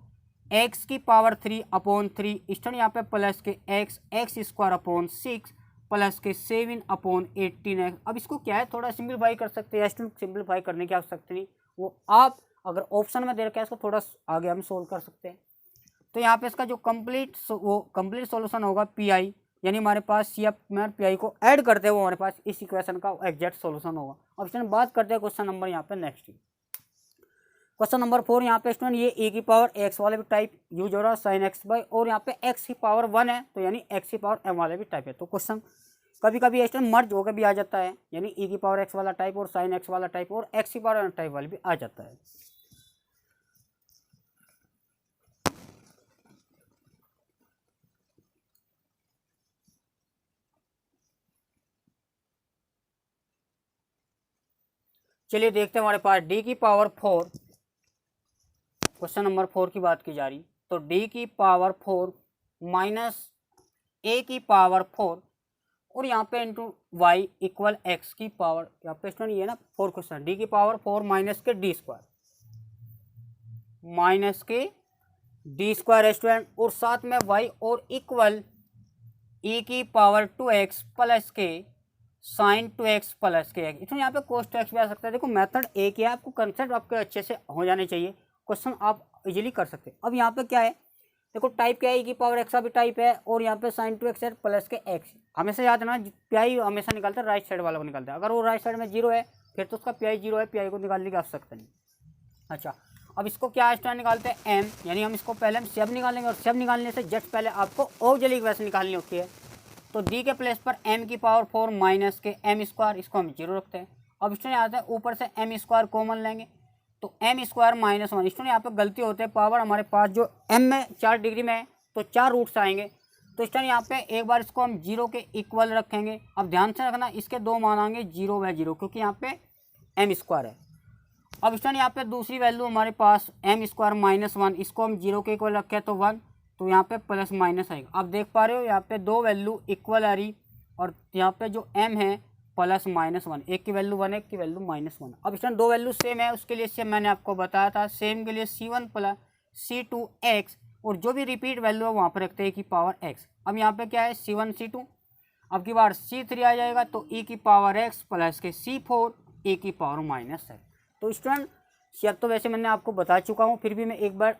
x की पावर 3 अपॉन 3, स्टूडेंट यहाँ पे प्लस के एक्स स्क्वायर अपॉन 6 प्लस के 7 अपॉन 18x। अब इसको क्या है थोड़ा सिंप्लीफाई कर सकते हैं स्टूडेंट, सिंप्लीफाई करने की आवश्यकता नहीं, वो आप अगर ऑप्शन में दे रखा है इसको थोड़ा आगे हम सोल्व कर सकते हैं। तो यहाँ पे इसका जो कंप्लीट सॉल्यूशन होगा पी, यानी हमारे पास सी एफ में पी आई को ऐड करते हैं वो हमारे पास इस इक्वेशन का एग्जैक्ट सॉल्यूशन होगा। अब स्टूडेंट बात करते हैं क्वेश्चन नंबर यहाँ पे नेक्स्ट, क्वेश्चन नंबर 4। यहाँ पे स्टूडेंट ये e की पावर x वाले भी टाइप यूज हो रहा है साइन x बाई, और यहाँ पे x की पावर 1 है तो यानी x की पावर m वाले भी टाइप है। तो क्वेश्चन कभी कभी स्टूडेंट मर्ज होकर भी आ जाता है, यानी e की पावर x वाला टाइप और साइन x वाला टाइप और x की पावर टाइप वाले भी आ जाता है। चलिए देखते हैं हमारे पास d की पावर 4, क्वेश्चन नंबर 4 की बात की जा रही, तो d की पावर 4 माइनस a की पावर 4, और यहाँ पे इंटू वाई इक्वल एक्स की पावर, यहाँ पे स्टूडेंट ये ना 4 क्वेश्चन, d की पावर 4 माइनस के डी स्क्वायर, माइनस के डी स्क्वायर स्टूडेंट, और साथ में y और इक्वल e की पावर 2x प्लस के साइन 2x प्लस के x। इसमें यहाँ पे कोस 2x भी आ सकता है। देखो मेथड एक ही है, आपको कंसेप्ट आपके अच्छे से हो जाने चाहिए, क्वेश्चन आप इजीली कर सकते हैं। अब यहाँ पे क्या है, देखो टाइप क्या है, e की पावर x का भी टाइप है, और यहाँ पे साइन 2x है प्लस के x। हमेशा याद रखना पी हमेशा निकालता है राइट साइड वाला को निकालता है, अगर वो राइट साइड में 0 है फिर तो उसका पी 0 है, पी को निकालने की आवश्यकता नहीं। अच्छा अब इसको क्या स्टूडेंट निकालते हैं m, यानी हम इसको पहले हम सेब निकालेंगे, और सेब निकालने से जस्ट पहले आपको ऑक्सिलरी इक्वेशन निकालनी होती है। तो d के प्लेस पर m की पावर 4 माइनस के m स्क्वायर, इसको हम 0 रखते हैं। अब स्टूडेंट आता है ऊपर से m स्क्वायर कॉमन लेंगे तो m स्क्वायर माइनस 1। स्टूडेंट यहाँ पे गलती होते हैं, पावर हमारे पास जो m में 4 डिग्री में है तो 4 रूट्स आएंगे, तो स्टूडेंट यहाँ पे एक बार इसको हम 0 के इक्वल रखेंगे। अब ध्यान से रखना इसके 2 मान आएंगे 0/0, क्योंकि यहाँ पे m स्क्वायर है। अब स्टूडेंट यहाँ पे दूसरी वैल्यू हमारे पास m स्क्वायर माइनस 1, इसको हम 0 के इक्वल रखें तो 1, तो यहाँ पे प्लस माइनस आएगा। अब देख पा रहे हो यहाँ पे 2 वैल्यू इक्वल आ रही, और यहाँ पे जो m है प्लस माइनस 1, एक की वैल्यू 1 एक की वैल्यू -1। अब स्टूडेंट 2 वैल्यू सेम है, उसके लिए सेम मैंने आपको बताया था, सेम के लिए C1 प्लस C2x और जो भी रिपीट वैल्यू है वहाँ पर रखते हैं e की पावर x। अब यहाँ पे क्या है C1 C2, अब की बार C3 आ जाएगा तो e की पावर x प्लस के C4 e की पावर माइनस है। तो स्टूडेंट अब तो वैसे मैंने आपको बता चुका हूँ, फिर भी मैं एक बार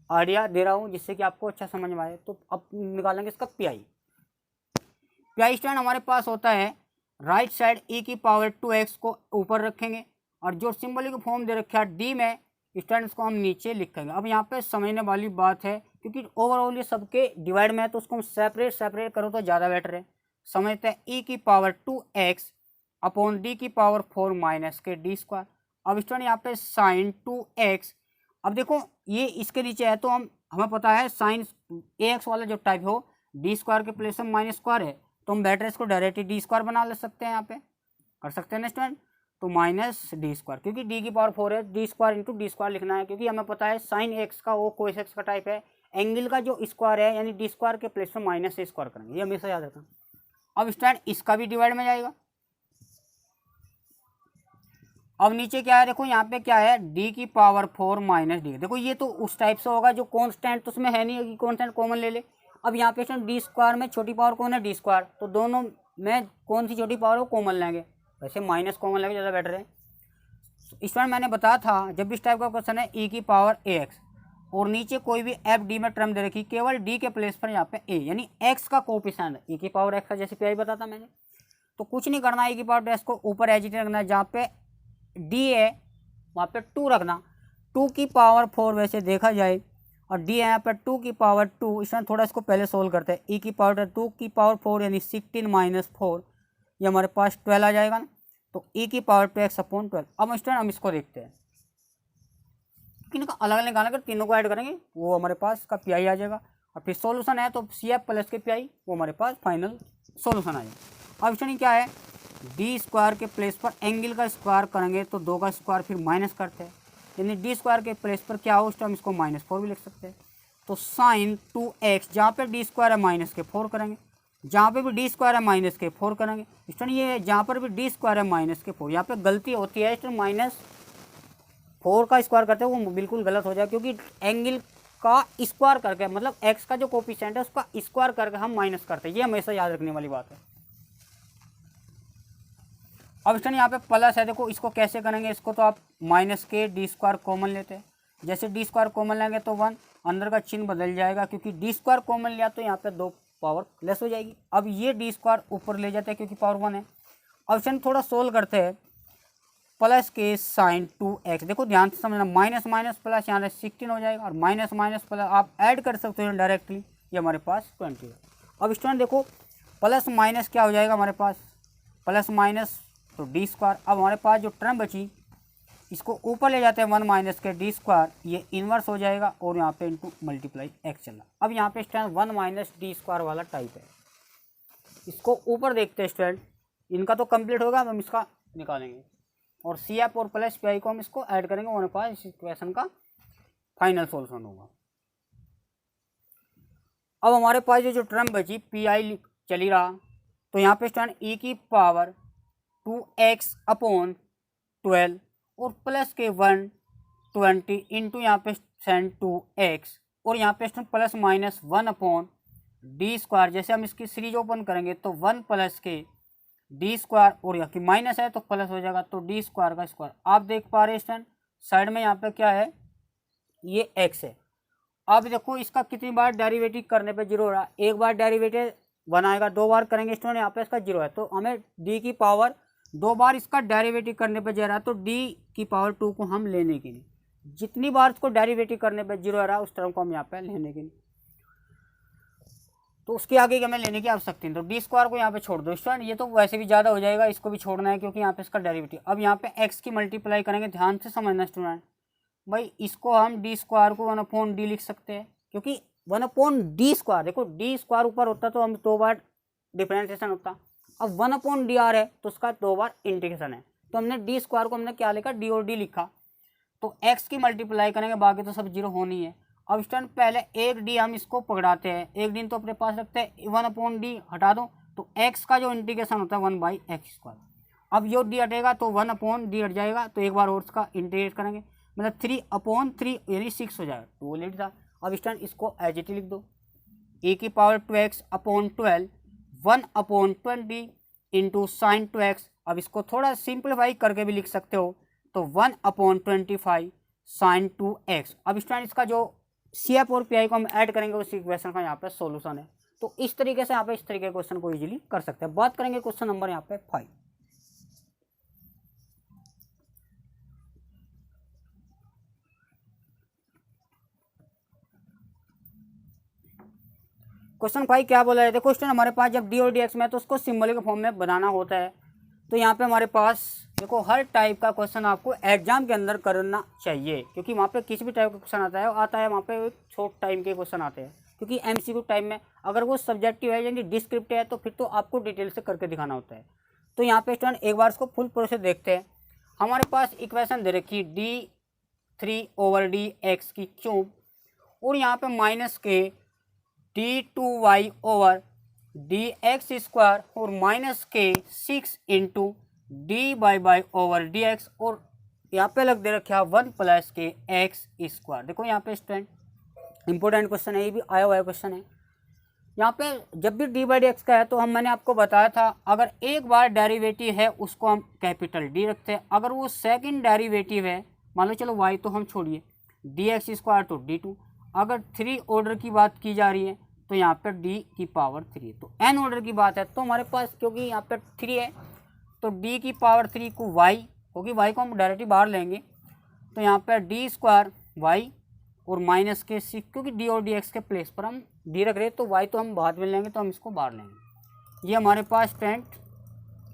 आइडिया दे रहा हूँ जिससे कि आपको अच्छा समझ में आए। तो अब निकालेंगे इसका पी आई स्टूडेंट हमारे पास होता है राइट साइड e की पावर 2x को ऊपर रखेंगे और जो सिंबल फॉर्म दे रखा है d में स्टूडेंट इसको हम नीचे लिखेंगे। अब यहाँ पे समझने वाली बात है क्योंकि ओवरऑल ये सबके डिवाइड में है तो उसको हम सेपरेट करो तो ज़्यादा बेटर है। समझते हैं e की पावर 2x अपॉन d की पावर 4 माइनस के d स्क्वायर। अब स्टूडेंट यहाँ पे साइन 2x, अब देखो ये इसके नीचे है तो हमें पता है साइन ax वाला जो टाइप हो d स्क्वायर के प्लेस में माइनस स्क्वायर है तो हम बेटर इसको डायरेक्टली डी स्क्वायर बना ले सकते हैं, यहाँ पे कर सकते हैं ना स्टूडेंट। तो माइनस डी स्क्वायर क्योंकि डी की पावर 4 है, D square into D square लिखना है क्योंकि हमें पता है साइन एक्स का वो कोस एक्स का टाइप है, एंगल का जो स्क्वायर है यानी डी स्क्वायर के प्लेस में माइनस से स्क्वायर करेंगे, ये हमेशा याद रखना। अब स्टूडेंट इसका भी डिवाइड में जाएगा। अब नीचे क्या है देखो यहाँ पे क्या है d की पावर 4 माइनस डी। देखो ये तो उस टाइप से होगा जो कॉन्स्टेंट तो उसमें है नहीं कि कॉन्स्टेंट कॉमन ले ले। अब यहाँ पे डी स्क्वायर में छोटी पावर कौन है डी स्क्वायर, तो दोनों में कौन सी छोटी पावर हो कॉमन लेंगे, वैसे माइनस कॉमन लेंगे ज़्यादा बेटर है। इस बार मैंने बताया था जब भी इस टाइप का क्वेश्चन है e की पावर ax और नीचे कोई भी एफ डी में टर्म दे रखी केवल d के प्लेस पर यहाँ पे a यानी x का कोफिशिएंट e की पावर x का जैसे पी बताता मैंने। तो कुछ नहीं करना, e की पावर x को ऊपर एज इट रखना है, जहाँ पे d है वहाँ पे 2 रखना, 2 की पावर 4 वैसे देखा जाए और d है यहाँ पे 2 की पावर 2। इसमें थोड़ा इसको पहले सोल्व करते हैं। e की पावर 2 की पावर 4 यानी 16 माइनस 4 ये हमारे पास 12 आ जाएगा ना, तो e की पावर 2x अपॉन 12। अब स्टूडेंट हम इसको देखते हैं इनका अलग अलग निकालना, अगर तीनों को ऐड करेंगे वो हमारे पास का पी आई आ जाएगा और फिर सॉल्यूशन है तो सी एफ प्लस के पी आई वो हमारे पास फाइनल सॉल्यूशन आ जाएगा। अब स्टूडेंट क्या है डी स्क्वायर के प्लेस पर एंगल का स्क्वायर करेंगे तो 2 का स्क्वायर फिर माइनस करते हैं, यानी डी स्क्वायर के प्लेस पर क्या हो उस टाइम इसको -4 भी लिख सकते हैं। तो साइन 2x जहाँ पे डी स्क्वायर है माइनस के 4 करेंगे, जहाँ पे भी डी स्क्वायर है माइनस के 4 करेंगे। स्टूडेंट ये जहाँ पर भी डी स्क्वायर है माइनस के 4 यहाँ पे गलती होती है स्टूडेंट -4 का स्क्वायर करते हैं वो बिल्कुल गलत हो जाए क्योंकि एंगल का स्क्वायर करके मतलब x का जो कोफिशिएंट है उसका स्क्वायर करके हम माइनस करते हैं, ये हमेशा याद रखने वाली बात है। अब स्टूडेंट यहाँ पे प्लस है, देखो इसको कैसे करेंगे, इसको तो आप माइनस के डी स्क्वायर कॉमन लेते हैं, जैसे डी स्क्वायर कॉमन लेंगे तो 1 अंदर का चिन्ह बदल जाएगा क्योंकि डी स्क्वायर कॉमन लिया तो यहाँ पे 2 पावर लेस हो जाएगी। अब ये डी स्क्वायर ऊपर ले जाते हैं क्योंकि पावर 1 है। अब स्टूडेंट थोड़ा सोल्व करते हैं, प्लस के साइन 2x, देखो ध्यान से समझना माइनस माइनस प्लस यहाँ से 16 हो जाएगा और माइनस माइनस प्लस आप ऐड कर सकते हो डायरेक्टली, ये हमारे पास 20 है। अब स्टूडेंट देखो प्लस माइनस क्या हो जाएगा हमारे पास प्लस माइनस तो डी स्क्वायर। अब हमारे पास जो टर्म बची इसको ऊपर ले जाते हैं 1 माइनस के डी स्क्वायर, ये इन्वर्स हो जाएगा और यहाँ पे इंटू मल्टीप्लाई एक्स चलना। अब यहाँ पे स्टूडेंट 1 माइनस डी स्क्वायर वाला टाइप है, इसको ऊपर देखते हैं स्टूडेंट, इनका तो कंप्लीट होगा हम इसका निकालेंगे और सी एफ और प्लस पी आई को हम इसको ऐड करेंगे, हमारे पास इस इक्वेशन का फाइनल सोल्यूशन होगा। अब हमारे पास जो टर्म बची पी आई चली रहा तो यहाँ पे स्टूडेंट ई की पावर 2x अपॉन 12 और प्लस के 120 इंटू यहाँ पे साइन 2x और यहाँ पे student plus minus 1 upon D square. जैसे हम इसकी सीरीज ओपन करेंगे तो 1 प्लस के डी स्क्वायर और यहाँ की माइनस है तो प्लस हो जाएगा तो डी स्क्वायर का स्क्वायर। आप देख पा रहे हैं स्टूडेंट साइड में यहाँ पे क्या है ये x है। अब देखो इसका कितनी बार डेरिवेटिव करने पे 0 हो रहा, एक बार डेरिवेटिव 1 आएगा, 2 बार करेंगे स्टूडेंट यहाँ पे इसका 0 है तो हमें d की पावर 2 बार इसका डेरिवेटिव करने पे जा रहा है तो d की पावर 2 को हम लेने के लिए, जितनी बार इसको डेरिवेटिव करने पे 0 आ रहा है उस टर्म को हम यहाँ पे लेने के लिए, तो उसके आगे हमें लेने की आवश्यकता नहीं। तो डी स्क्वायर को यहाँ पे छोड़ दो स्टूडेंट, ये तो वैसे भी ज़्यादा हो जाएगा, इसको भी छोड़ना है क्योंकि यहाँ पे इसका डेरिवेटिव। अब यहाँ पे x की मल्टीप्लाई करेंगे, ध्यान से समझना स्टूडेंट भाई, इसको हम डी स्क्वायर को 1/d लिख सकते हैं क्योंकि 1/d स्क्वायर, देखो डी स्क्वायर ऊपर होता तो हम 2 बार डिफरेंशिएशन होता, अब 1/dr है तो उसका 2 बार इंटीग्रेशन है, तो हमने डी स्क्वायर को हमने क्या लिखा डी और डी लिखा, तो x की मल्टीप्लाई करेंगे बाकी तो सब 0 होनी है। अब स्टूडेंट पहले एक डी हम इसको पकड़ाते हैं, एक दिन तो अपने पास रखते हैं, 1/d हटा दो तो x का जो इंटीग्रेशन होता है 1/x²। अब यो डी हटेगा तो 1/d हट जाएगा तो एक बार और इसका इंटीग्रेट करेंगे मतलब 3/3 यानी 6 हो जाएगा, 2 ऑलरेडी था। अब स्टूडेंट इसको एज इट लिख दो, e की power 2x/12 1/20 into sine 2x। अब इसको थोड़ा सिंप्लीफाई करके भी लिख सकते हो, तो 1/25 साइन 2x। अब स्टूडेंट इसका जो CF और PI को हम ऐड करेंगे उस इक्वेशन का यहाँ पे सॉल्यूशन है। तो इस तरीके से यहाँ पे इस तरीके के क्वेश्चन को इजीली कर सकते हैं। बात करेंगे क्वेश्चन नंबर यहाँ पे 5। क्वेश्चन 5 क्या बोला है, देखो क्वेश्चन हमारे पास जब डी और डी एक्स में है तो उसको सिंबल के फॉर्म में बनाना होता है। तो यहाँ पे हमारे पास देखो हर टाइप का क्वेश्चन आपको एग्जाम के अंदर करना चाहिए, क्योंकि वहाँ पे किसी भी टाइप का क्वेश्चन आता है वहाँ पे शॉर्ट टाइम के क्वेश्चन आते हैं। क्योंकि MCQ टाइम में अगर वो सब्जेक्टिव है यानी डिस्क्रिप्टिव है तो फिर तो आपको डिटेल से करके दिखाना होता है। तो यहाँ पे स्टूडेंट एक बार इसको फुल प्रोसेस देखते हैं। हमारे पास इक्वेशन दे रखी D3/dx की क्यूब, और यहाँ पे माइनस के D2y ओवर dx² और माइनस के 6 इंटू dy ओवर dx, और यहाँ पे लग दे रखा 1 प्लस के x²। देखो यहाँ पे स्टूडेंट इंपॉर्टेंट क्वेश्चन है, ये भी आया हुआ क्वेश्चन है। यहाँ पे जब भी d/dx का है तो मैंने आपको बताया था अगर एक बार डेरिवेटिव है उसको हम कैपिटल D रखते हैं। अगर वो सेकंड डेरिवेटिव है, मान लो चलो y तो हम छोड़िए, dx² तो d2। अगर 3 ऑर्डर की बात की जा रही है तो यहाँ पर d की पावर 3 है। तो n ऑर्डर की बात है तो हमारे पास क्योंकि यहाँ पर 3 है तो d की पावर 3 को y, क्योंकि y को हम डायरेक्टली बाहर लेंगे तो यहाँ पर d² y और माइनस के 6, क्योंकि d और dx के प्लेस पर हम d रख रहे हैं तो y तो हम बाद में लेंगे तो हम इसको बाहर लेंगे। ये हमारे पास स्टूडेंट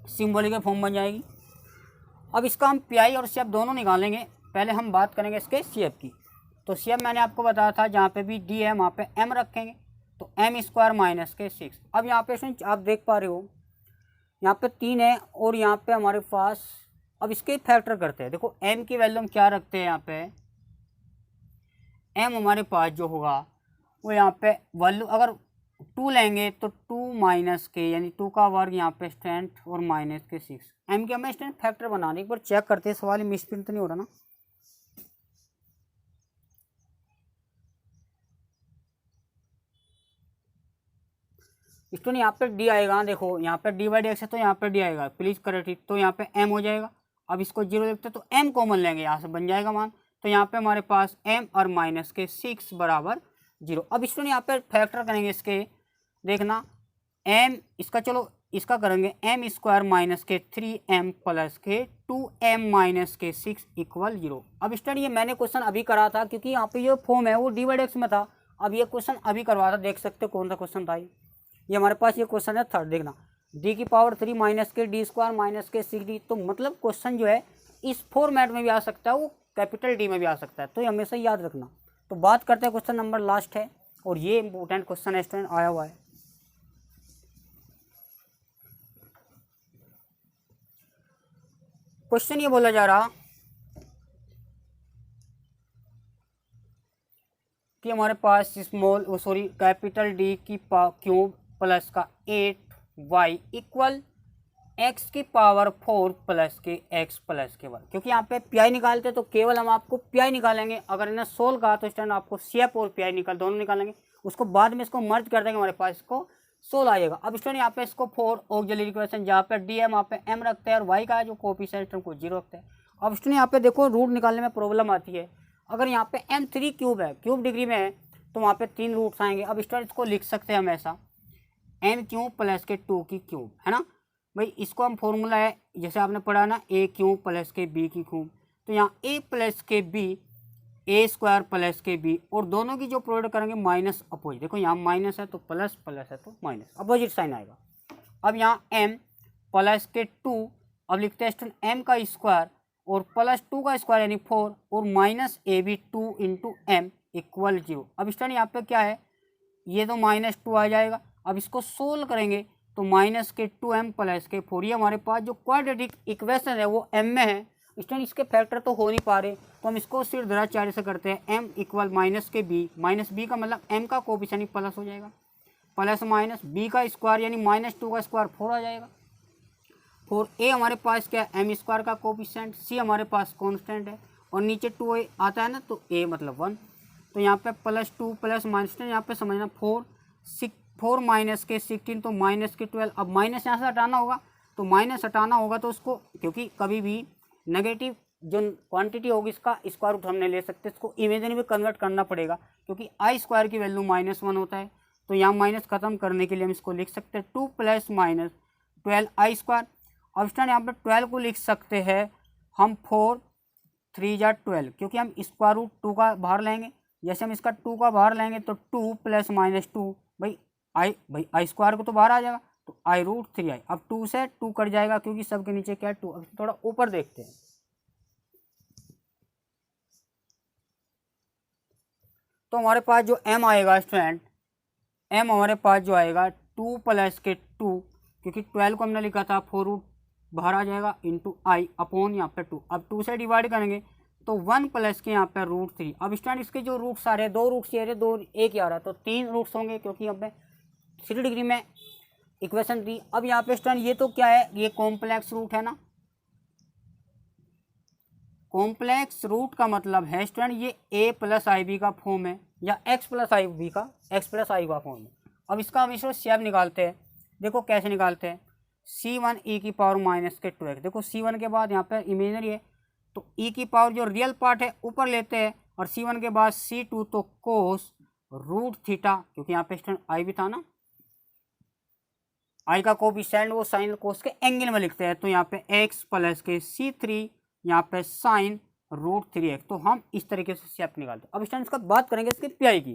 सिंबल के फॉर्म बन जाएगी। अब इसका हम PI और CF दोनों निकालेंगे। पहले हम बात करेंगे इसके CF की। तो CF मैंने आपको बताया था जहाँ पे भी D है वहाँ पे m रखेंगे, तो m² माइनस के 6। अब यहाँ पे आप देख पा रहे हो यहाँ पे 3 है और यहाँ पे हमारे पास, अब इसके फैक्टर करते हैं। देखो m की वैल्यू हम क्या रखते हैं, यहाँ पे m हमारे पास जो होगा वो यहाँ पे वैल्यू अगर 2 लेंगे तो 2 माइनस के यानी 2 का वर्ग यहाँ पे स्टूडेंट और माइनस के 6। m के हमें स्टूडेंट फैक्टर बनाने, एक बार चेक करते हैं सवाल मिसप्रिंट तो नहीं हो रहा ना। स्टूडेंट यहाँ पे d आएगा, देखो यहाँ पे d/dx है तो यहाँ पे d आएगा, प्लीज करेक्ट इट। तो यहाँ पे m हो जाएगा। अब इसको 0 देखते तो m कॉमन लेंगे, यहाँ से बन जाएगा मान। तो यहाँ पे हमारे पास m और माइनस के 6 बराबर 0। अब स्टूडेंट यहाँ पे फैक्टर करेंगे इसके, देखना m इसका, चलो इसका करेंगे m² माइनस के 3m प्लस के 2m माइनस के 6 इक्वल 0। अब स्टूडेंट ये मैंने क्वेश्चन अभी करा था क्योंकि यहाँ पे ये फॉर्म है वो d/dx में था। अब ये क्वेश्चन अभी करवा था, देख सकते कौन सा क्वेश्चन था ये हमारे पास ये क्वेश्चन है थर्ड। देखना d की पावर 3 माइनस के d² माइनस के 6d। तो मतलब क्वेश्चन जो है इस फॉर्मेट में भी आ सकता है, वो कैपिटल D में भी आ सकता है, तो ये हमेशा याद रखना। तो बात करते हैं क्वेश्चन नंबर लास्ट है और ये इंपॉर्टेंट क्वेश्चन है स्टूडेंट आया हुआ है। क्वेश्चन ये बोला जा रहा कि हमारे पास कैपिटल D की क्यूब प्लस का 8y इक्वल x की पावर 4 प्लस के x प्लस के 1। क्योंकि यहाँ पे PI निकालते तो केवल हम आपको PI निकालेंगे, अगर इन्हें सोल्व कहा तो स्टूडेंट आपको CF और PI दोनों निकालेंगे, उसको बाद में इसको मर्ज कर देंगे, हमारे पास इसको सोल्व आएगा। अब स्टूडेंट यहाँ पे इसको 4 ऑक्सिलरी इक्वेशन जहाँ पे D है वहाँ पे m रखते हैं और y का जो कोएफिशिएंट को 0 रखते हैं। अब स्टूडेंट यहाँ पे देखो रूट निकालने में प्रॉब्लम आती है। अगर यहाँ पे m3 क्यूब है, क्यूब डिग्री में है, तो वहाँ पे 3 रूट्स आएंगे। अब स्टूडेंट इसको लिख सकते हैं हम ऐसा m क्यूब प्लस के 2 की क्यूब, है ना भाई। इसको हम फॉर्मूला है जैसे आपने पढ़ा ना a क्यूब प्लस के b की क्यूब, तो यहाँ a प्लस के b a² प्लस के b, और दोनों की जो प्रोडक्ट करेंगे माइनस अपोजिट। देखो यहाँ माइनस है तो प्लस, प्लस है तो माइनस, अपोजिट साइन आएगा। अब यहाँ m प्लस के 2, अब लिखते हैं स्टूडेंट m का स्क्वायर और प्लस 2 का स्क्वायर यानी 4 और माइनस a भी 2 इंटू m इक्वल 0। अब स्टूडेंट यहाँ पे क्या है, ये तो -2 आ जाएगा। अब इसको सोल्व करेंगे तो माइनस के 2m प्लस के 4, ये हमारे पास जो क्वाड्रेटिक इक्वेशन है वो m में है। स्टूडेंट इसके फैक्टर तो हो नहीं पा रहे तो हम इसको सिर्फ द्विघात से करते हैं। m इक्वल माइनस के b, माइनस b का मतलब m का कोएफिशिएंट प्लस हो जाएगा, प्लस माइनस b का स्क्वायर यानी -2 का स्क्वायर 4 आ जाएगा। 4a हमारे पास क्या है, m² का कोएफिशिएंट, c हमारे पास कांस्टेंट है और नीचे 2 आता है ना, तो a मतलब 1। तो यहाँ पे +2 प्लस -10, यहाँ पे समझना 4 माइनस के 16 तो माइनस के 12। अब माइनस यहाँ से हटाना होगा, तो माइनस हटाना होगा तो उसको, क्योंकि कभी भी नेगेटिव जो क्वांटिटी होगी इसका स्क्वायर रूट हम नहीं ले सकते, इसको इमेजिनरी में कन्वर्ट करना पड़ेगा, क्योंकि आई स्क्वायर की वैल्यू -1 होता है। तो यहाँ माइनस खत्म करने के लिए हम इसको लिख सकते हैं 2 + -12 आई स्क्वायर। अब स्टूडेंट यहाँ पर 12 को लिख सकते हैं हम 4 3 जा 12, क्योंकि हम स्क्वायर रूट 2 का बाहर लेंगे। जैसे हम इसका 2 का बाहर लेंगे तो 2 + -2 भाई आई स्क्वायर को तो बाहर आ जाएगा, तो आई√3i। अब 2 से 2 कट जाएगा, क्योंकि सबके नीचे क्या है 2। अब थोड़ा ऊपर देखते हैं, तो हमारे पास जो m आएगा स्टूडेंट, m हमारे पास जो आएगा 2 + के 2, क्योंकि 12 को हमने लिखा था 4 रूट बाहर आ जाएगा इंटू आई अपॉन यहाँ पे 2। अब 2 से डिवाइड करेंगे तो 1 प्लस के यहाँ पे √3। अब स्टूडेंट इसके जो रूट्स आ रहे हैं, 2 रूट्स ये रहे, 2 एक ही आ रहा है, तो 3 रूट्स होंगे, क्योंकि यहाँ पे 3 डिग्री में इक्वेशन थी। अब यहाँ पे स्टूडेंट ये तो क्या है, ये कॉम्प्लेक्स रूट है ना। कॉम्प्लेक्स रूट का मतलब है स्टूडेंट ये a + IB का फॉर्म है, या x + IB का का फॉर्म है। अब इसका हम इसको शेप निकालते हैं। देखो कैसे निकालते हैं, c1e⁻²x। देखो c1 के बाद यहाँ पे इमेजिनरी है, तो e की पावर जो रियल पार्ट है ऊपर लेते हैं, और c1 के बाद c2 तो कोस √θ, क्योंकि यहाँ पे स्टूडेंट i भी था ना, i का कोफिशिएंट वो साइन कोस के एंगल में लिखते हैं। तो यहाँ पे x + के c3, यहाँ पे साइन √3x। तो हम इस तरीके से शेप निकालते हैं। अब स्टूडेंट इसका बात करेंगे इसकी पीआई की।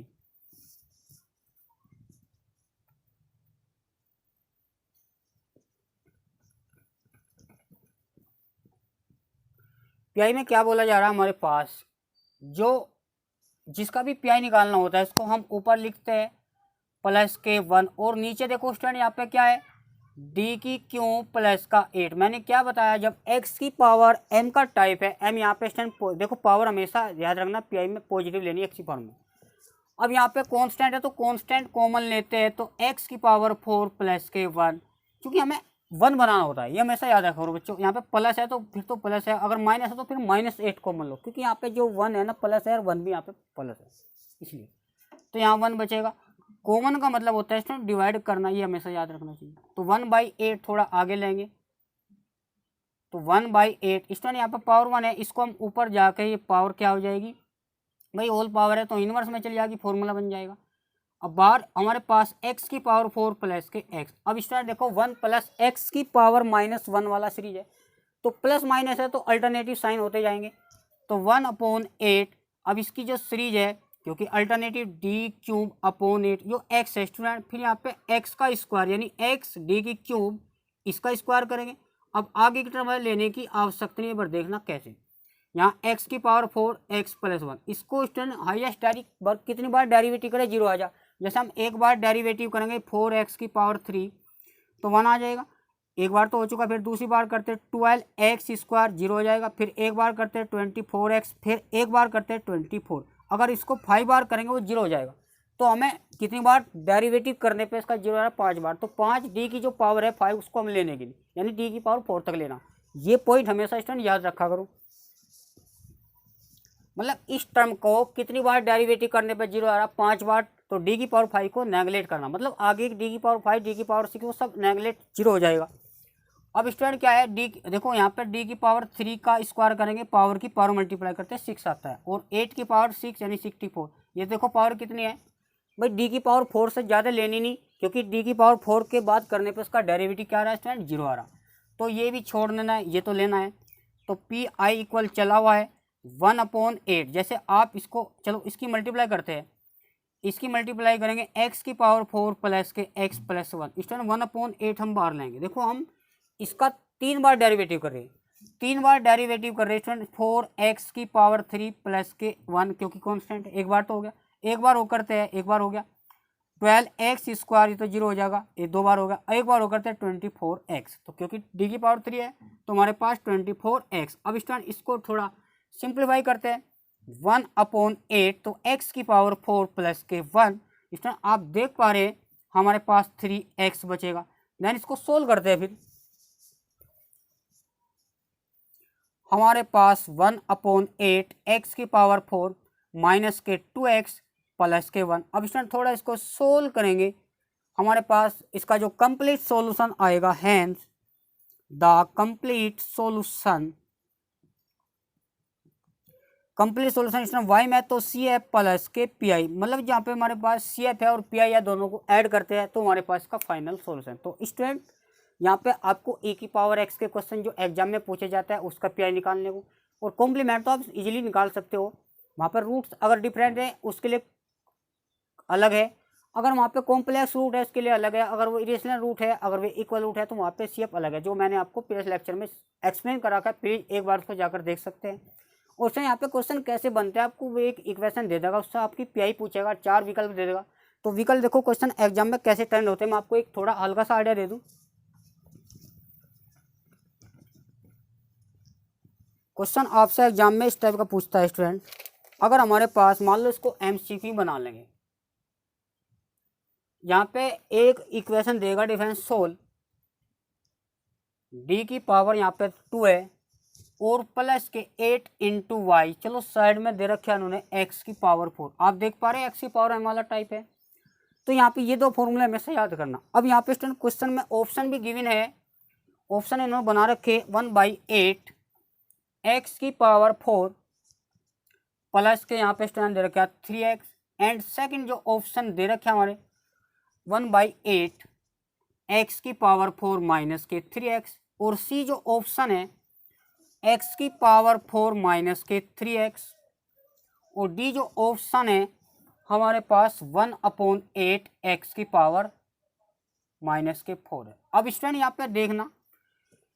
पीआई में क्या बोला जा रहा है, हमारे पास जो जिसका भी पीआई निकालना होता है इसको हम ऊपर लिखते हैं +के1, और नीचे देखो स्टूडेंट यहाँ पे क्या है, d³ + 8। मैंने क्या बताया, जब x की पावर m का टाइप है, m यहाँ पे स्टूडेंट देखो पावर हमेशा याद रखना पीआई में पॉजिटिव लेनी है x की पावर में। अब यहाँ पे कांस्टेंट है तो कांस्टेंट कॉमन लेते हैं, तो x की पावर 4 + के 1, क्योंकि हमें 1 बनाना होता है, ये हमेशा याद रखो बच्चों। यहाँ पे प्लस है तो फिर तो प्लस है, अगर माइनस है तो फिर -8 कॉमन लो, क्योंकि यहाँ पे जो 1 है ना प्लस है, और 1 भी यहाँ पे प्लस है, इसलिए तो यहाँ 1 बचेगा। कॉमन का मतलब होता है स्टूडेंट डिवाइड करना, ये हमेशा याद रखना चाहिए। तो 1/8 थोड़ा आगे लेंगे, तो 1/8 स्टूडेंट यहाँ पे पावर 1 है, इसको हम ऊपर जाके ये पावर क्या हो जाएगी भाई, होल पावर है तो इनवर्स में चली जाएगी, फॉर्मूला बन जाएगा। अब बाहर हमारे पास x की पावर 4 + के x। अब स्टूडेंट देखो 1 + x की पावर -1 वाला सीरीज है, तो प्लस माइनस है तो अल्टरनेटिव साइन होते जाएंगे, तो 1/8। अब इसकी जो सीरीज है, क्योंकि अल्टरनेटिव d³ जो x है स्टूडेंट, फिर यहाँ पे x का स्क्वायर यानी x d³ इसका स्क्वायर करेंगे। अब आगे की टर्म लेने की आवश्यकता नहीं है, पर देखना कैसे। यहाँ x की पावर 4 x + 1, इसको स्टूडेंट हाईएस्ट डायरेक्ट कितनी बार डेरिवेटिव करें, 0 आ जा। जैसे हम एक बार डेरिवेटिव करेंगे 4x की पावर 3 तो 1 आ जाएगा, एक बार तो हो चुका। फिर दूसरी बार करते 12x² 0 हो जाएगा, फिर एक बार करते 24x, फिर एक बार करते 24। अगर इसको 5 बार करेंगे वो 0 हो जाएगा। तो हमें कितनी बार डेरिवेटिव करने पे इसका 0 आ रहा है, 5 बार। तो 5 d की जो पावर है 5 उसको हम लेने के लिए, यानी d की पावर 4 तक लेना। ये पॉइंट हमेशा स्टूडेंट याद रखा करो। मतलब इस टर्म को कितनी बार डेरिवेटिव करने पे 0 आ रहा, 5 बार, तो d की पावर 5 को नेगलेक्ट करना, मतलब आगे d की पावर 5 d की पावर 6 वो सब नेगलेक्ट 0 हो जाएगा। अब स्टूडेंट क्या है, d देखो यहाँ पे d की पावर 3 का स्क्वायर करेंगे, पावर की पावर मल्टीप्लाई करते हैं 6 आता है, और 8 की पावर 6 यानी 64। ये देखो पावर कितनी है भाई, d की पावर 4 से ज़्यादा लेनी नहीं, क्योंकि d की पावर 4 के बाद करने पे उसका डेरिवेटिव क्या आ रहा है स्टूडेंट, 0 आ रहा। तो ये भी छोड़ देना है, ये तो लेना है। तो p(i) चला हुआ है 1/8। जैसे आप इसको चलो इसकी मल्टीप्लाई करते हैं, इसकी मल्टीप्लाई करेंगे x की पावर 4 + के x + 1 स्टूडेंट 1/8 हम बाहर लेंगे। देखो हम इसका 3 बार डेरिवेटिव कर रहे हैं, 3 बार डेरिवेटिव कर रहे हैं स्टूडेंट 4x की पावर 3 + के 1, क्योंकि कांस्टेंट एक बार तो हो गया, एक बार वो करते हैं, एक बार हो गया 12x², ये तो 0 हो जाएगा, ये 2 बार हो गया, एक बार वो करते हैं 24x, तो क्योंकि d की पावर 3 है तो हमारे पास 24x। अब स्टूडेंट इसको थोड़ा सिंप्लीफाई करते हैं 1/8, तो x की पावर 4 + के 1 स्टूडेंट आप देख पा रहे हैं हमारे पास 3x बचेगा। देन इसको सोल्व करते हैं। फिर हमारे पास 1/8 x की पावर 4 माइनस के 2x प्लस के 1। अब स्टूडेंट थोड़ा इसको सोल्व करेंगे, हमारे पास इसका जो कंप्लीट सॉल्यूशन आएगा, hence the complete solution student Y में तो सी एफ प्लस के पी आई, मतलब जहाँ पे हमारे पास सी एफ है और पी आई है दोनों को ऐड करते हैं तो हमारे पास इसका फाइनल सॉल्यूशन। तो स्टूडेंट यहाँ पे आपको e की पावर x के क्वेश्चन जो एग्जाम में पूछे जाता है उसका पी आई निकालने को, और कॉम्प्लीमेंट तो आप इजीली निकाल सकते हो। वहाँ पर रूट्स अगर डिफरेंट है उसके लिए अलग है, अगर वहाँ पे कॉम्प्लेक्स रूट है उसके लिए अलग है, अगर वो इरेशनल रूट है, अगर वो इक्वल रूट है तो वहाँ पे सी एफ अलग है, जो मैंने आपको प्रीवियस लेक्चर में एक्सप्लेन करा था। प्लीज एक बार उसको जाकर देख सकते हैं। उससे यहाँ पे क्वेश्चन कैसे बनते हैं, आपको वो एक इक्वेशन दे देगा, उससे आपकी पी आई पूछेगा, 4 विकल्प दे देगा। तो विकल्प देखो क्वेश्चन एग्जाम में कैसे टर्न होते हैं, मैं आपको एक थोड़ा हल्का सा आइडिया दे दूँ। क्वेश्चन आपसे एग्जाम में इस टाइप का पूछता है स्टूडेंट, अगर हमारे पास मान लो इसको एमसीक्यू बना लेंगे, यहाँ पे एक इक्वेशन देगा डिफरेंस सोल्व, डी की पावर यहाँ पे 2 है और प्लस के 8 इंटू वाई, चलो साइड में दे रखे उन्होंने एक्स की पावर 4, आप देख पा रहे हैं एक्स की पावर एम वाला टाइप है। तो यहाँ पे ये दो फॉर्मूले हमेशा याद करना। अब यहाँ पे स्टूडेंट क्वेश्चन में ऑप्शन भी गिवन है, ऑप्शन इन्होंने बना रखे 1/8 एक्स की पावर 4 प्लस के यहाँ पे स्टूडेंट दे रखे 3x, एंड सेकंड जो ऑप्शन दे रखे हमारे 1/8 एक्स की पावर 4 माइनस के 3x, और सी जो ऑप्शन है x की पावर 4 माइनस के 3x, और डी जो ऑप्शन है हमारे पास 1/8 x की पावर माइनस के 4 है। अब स्टूडेंट यहाँ पे देखना,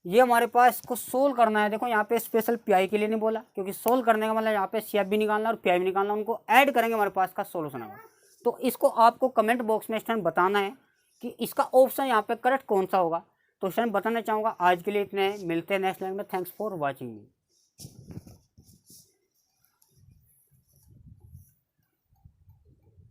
ये हमारे पास इसको सोल्व करना है। देखो यहाँ पे स्पेशल पी के लिए नहीं बोला, क्योंकि सोल्व करने का मतलब यहाँ पे सी एफ भी निकालना और पी भी निकालना, उनको ऐड करेंगे हमारे पास का सोल्यूशन आएगा। तो इसको आपको कमेंट बॉक्स में स्टूडेंट बताना है कि इसका ऑप्शन यहाँ पे करेक्ट कौन सा होगा। तो स्टूडेंट बताना चाहूँगा आज के लिए इतने, मिलते हैं नेक्स्ट लाइन में। Thanks for watching me.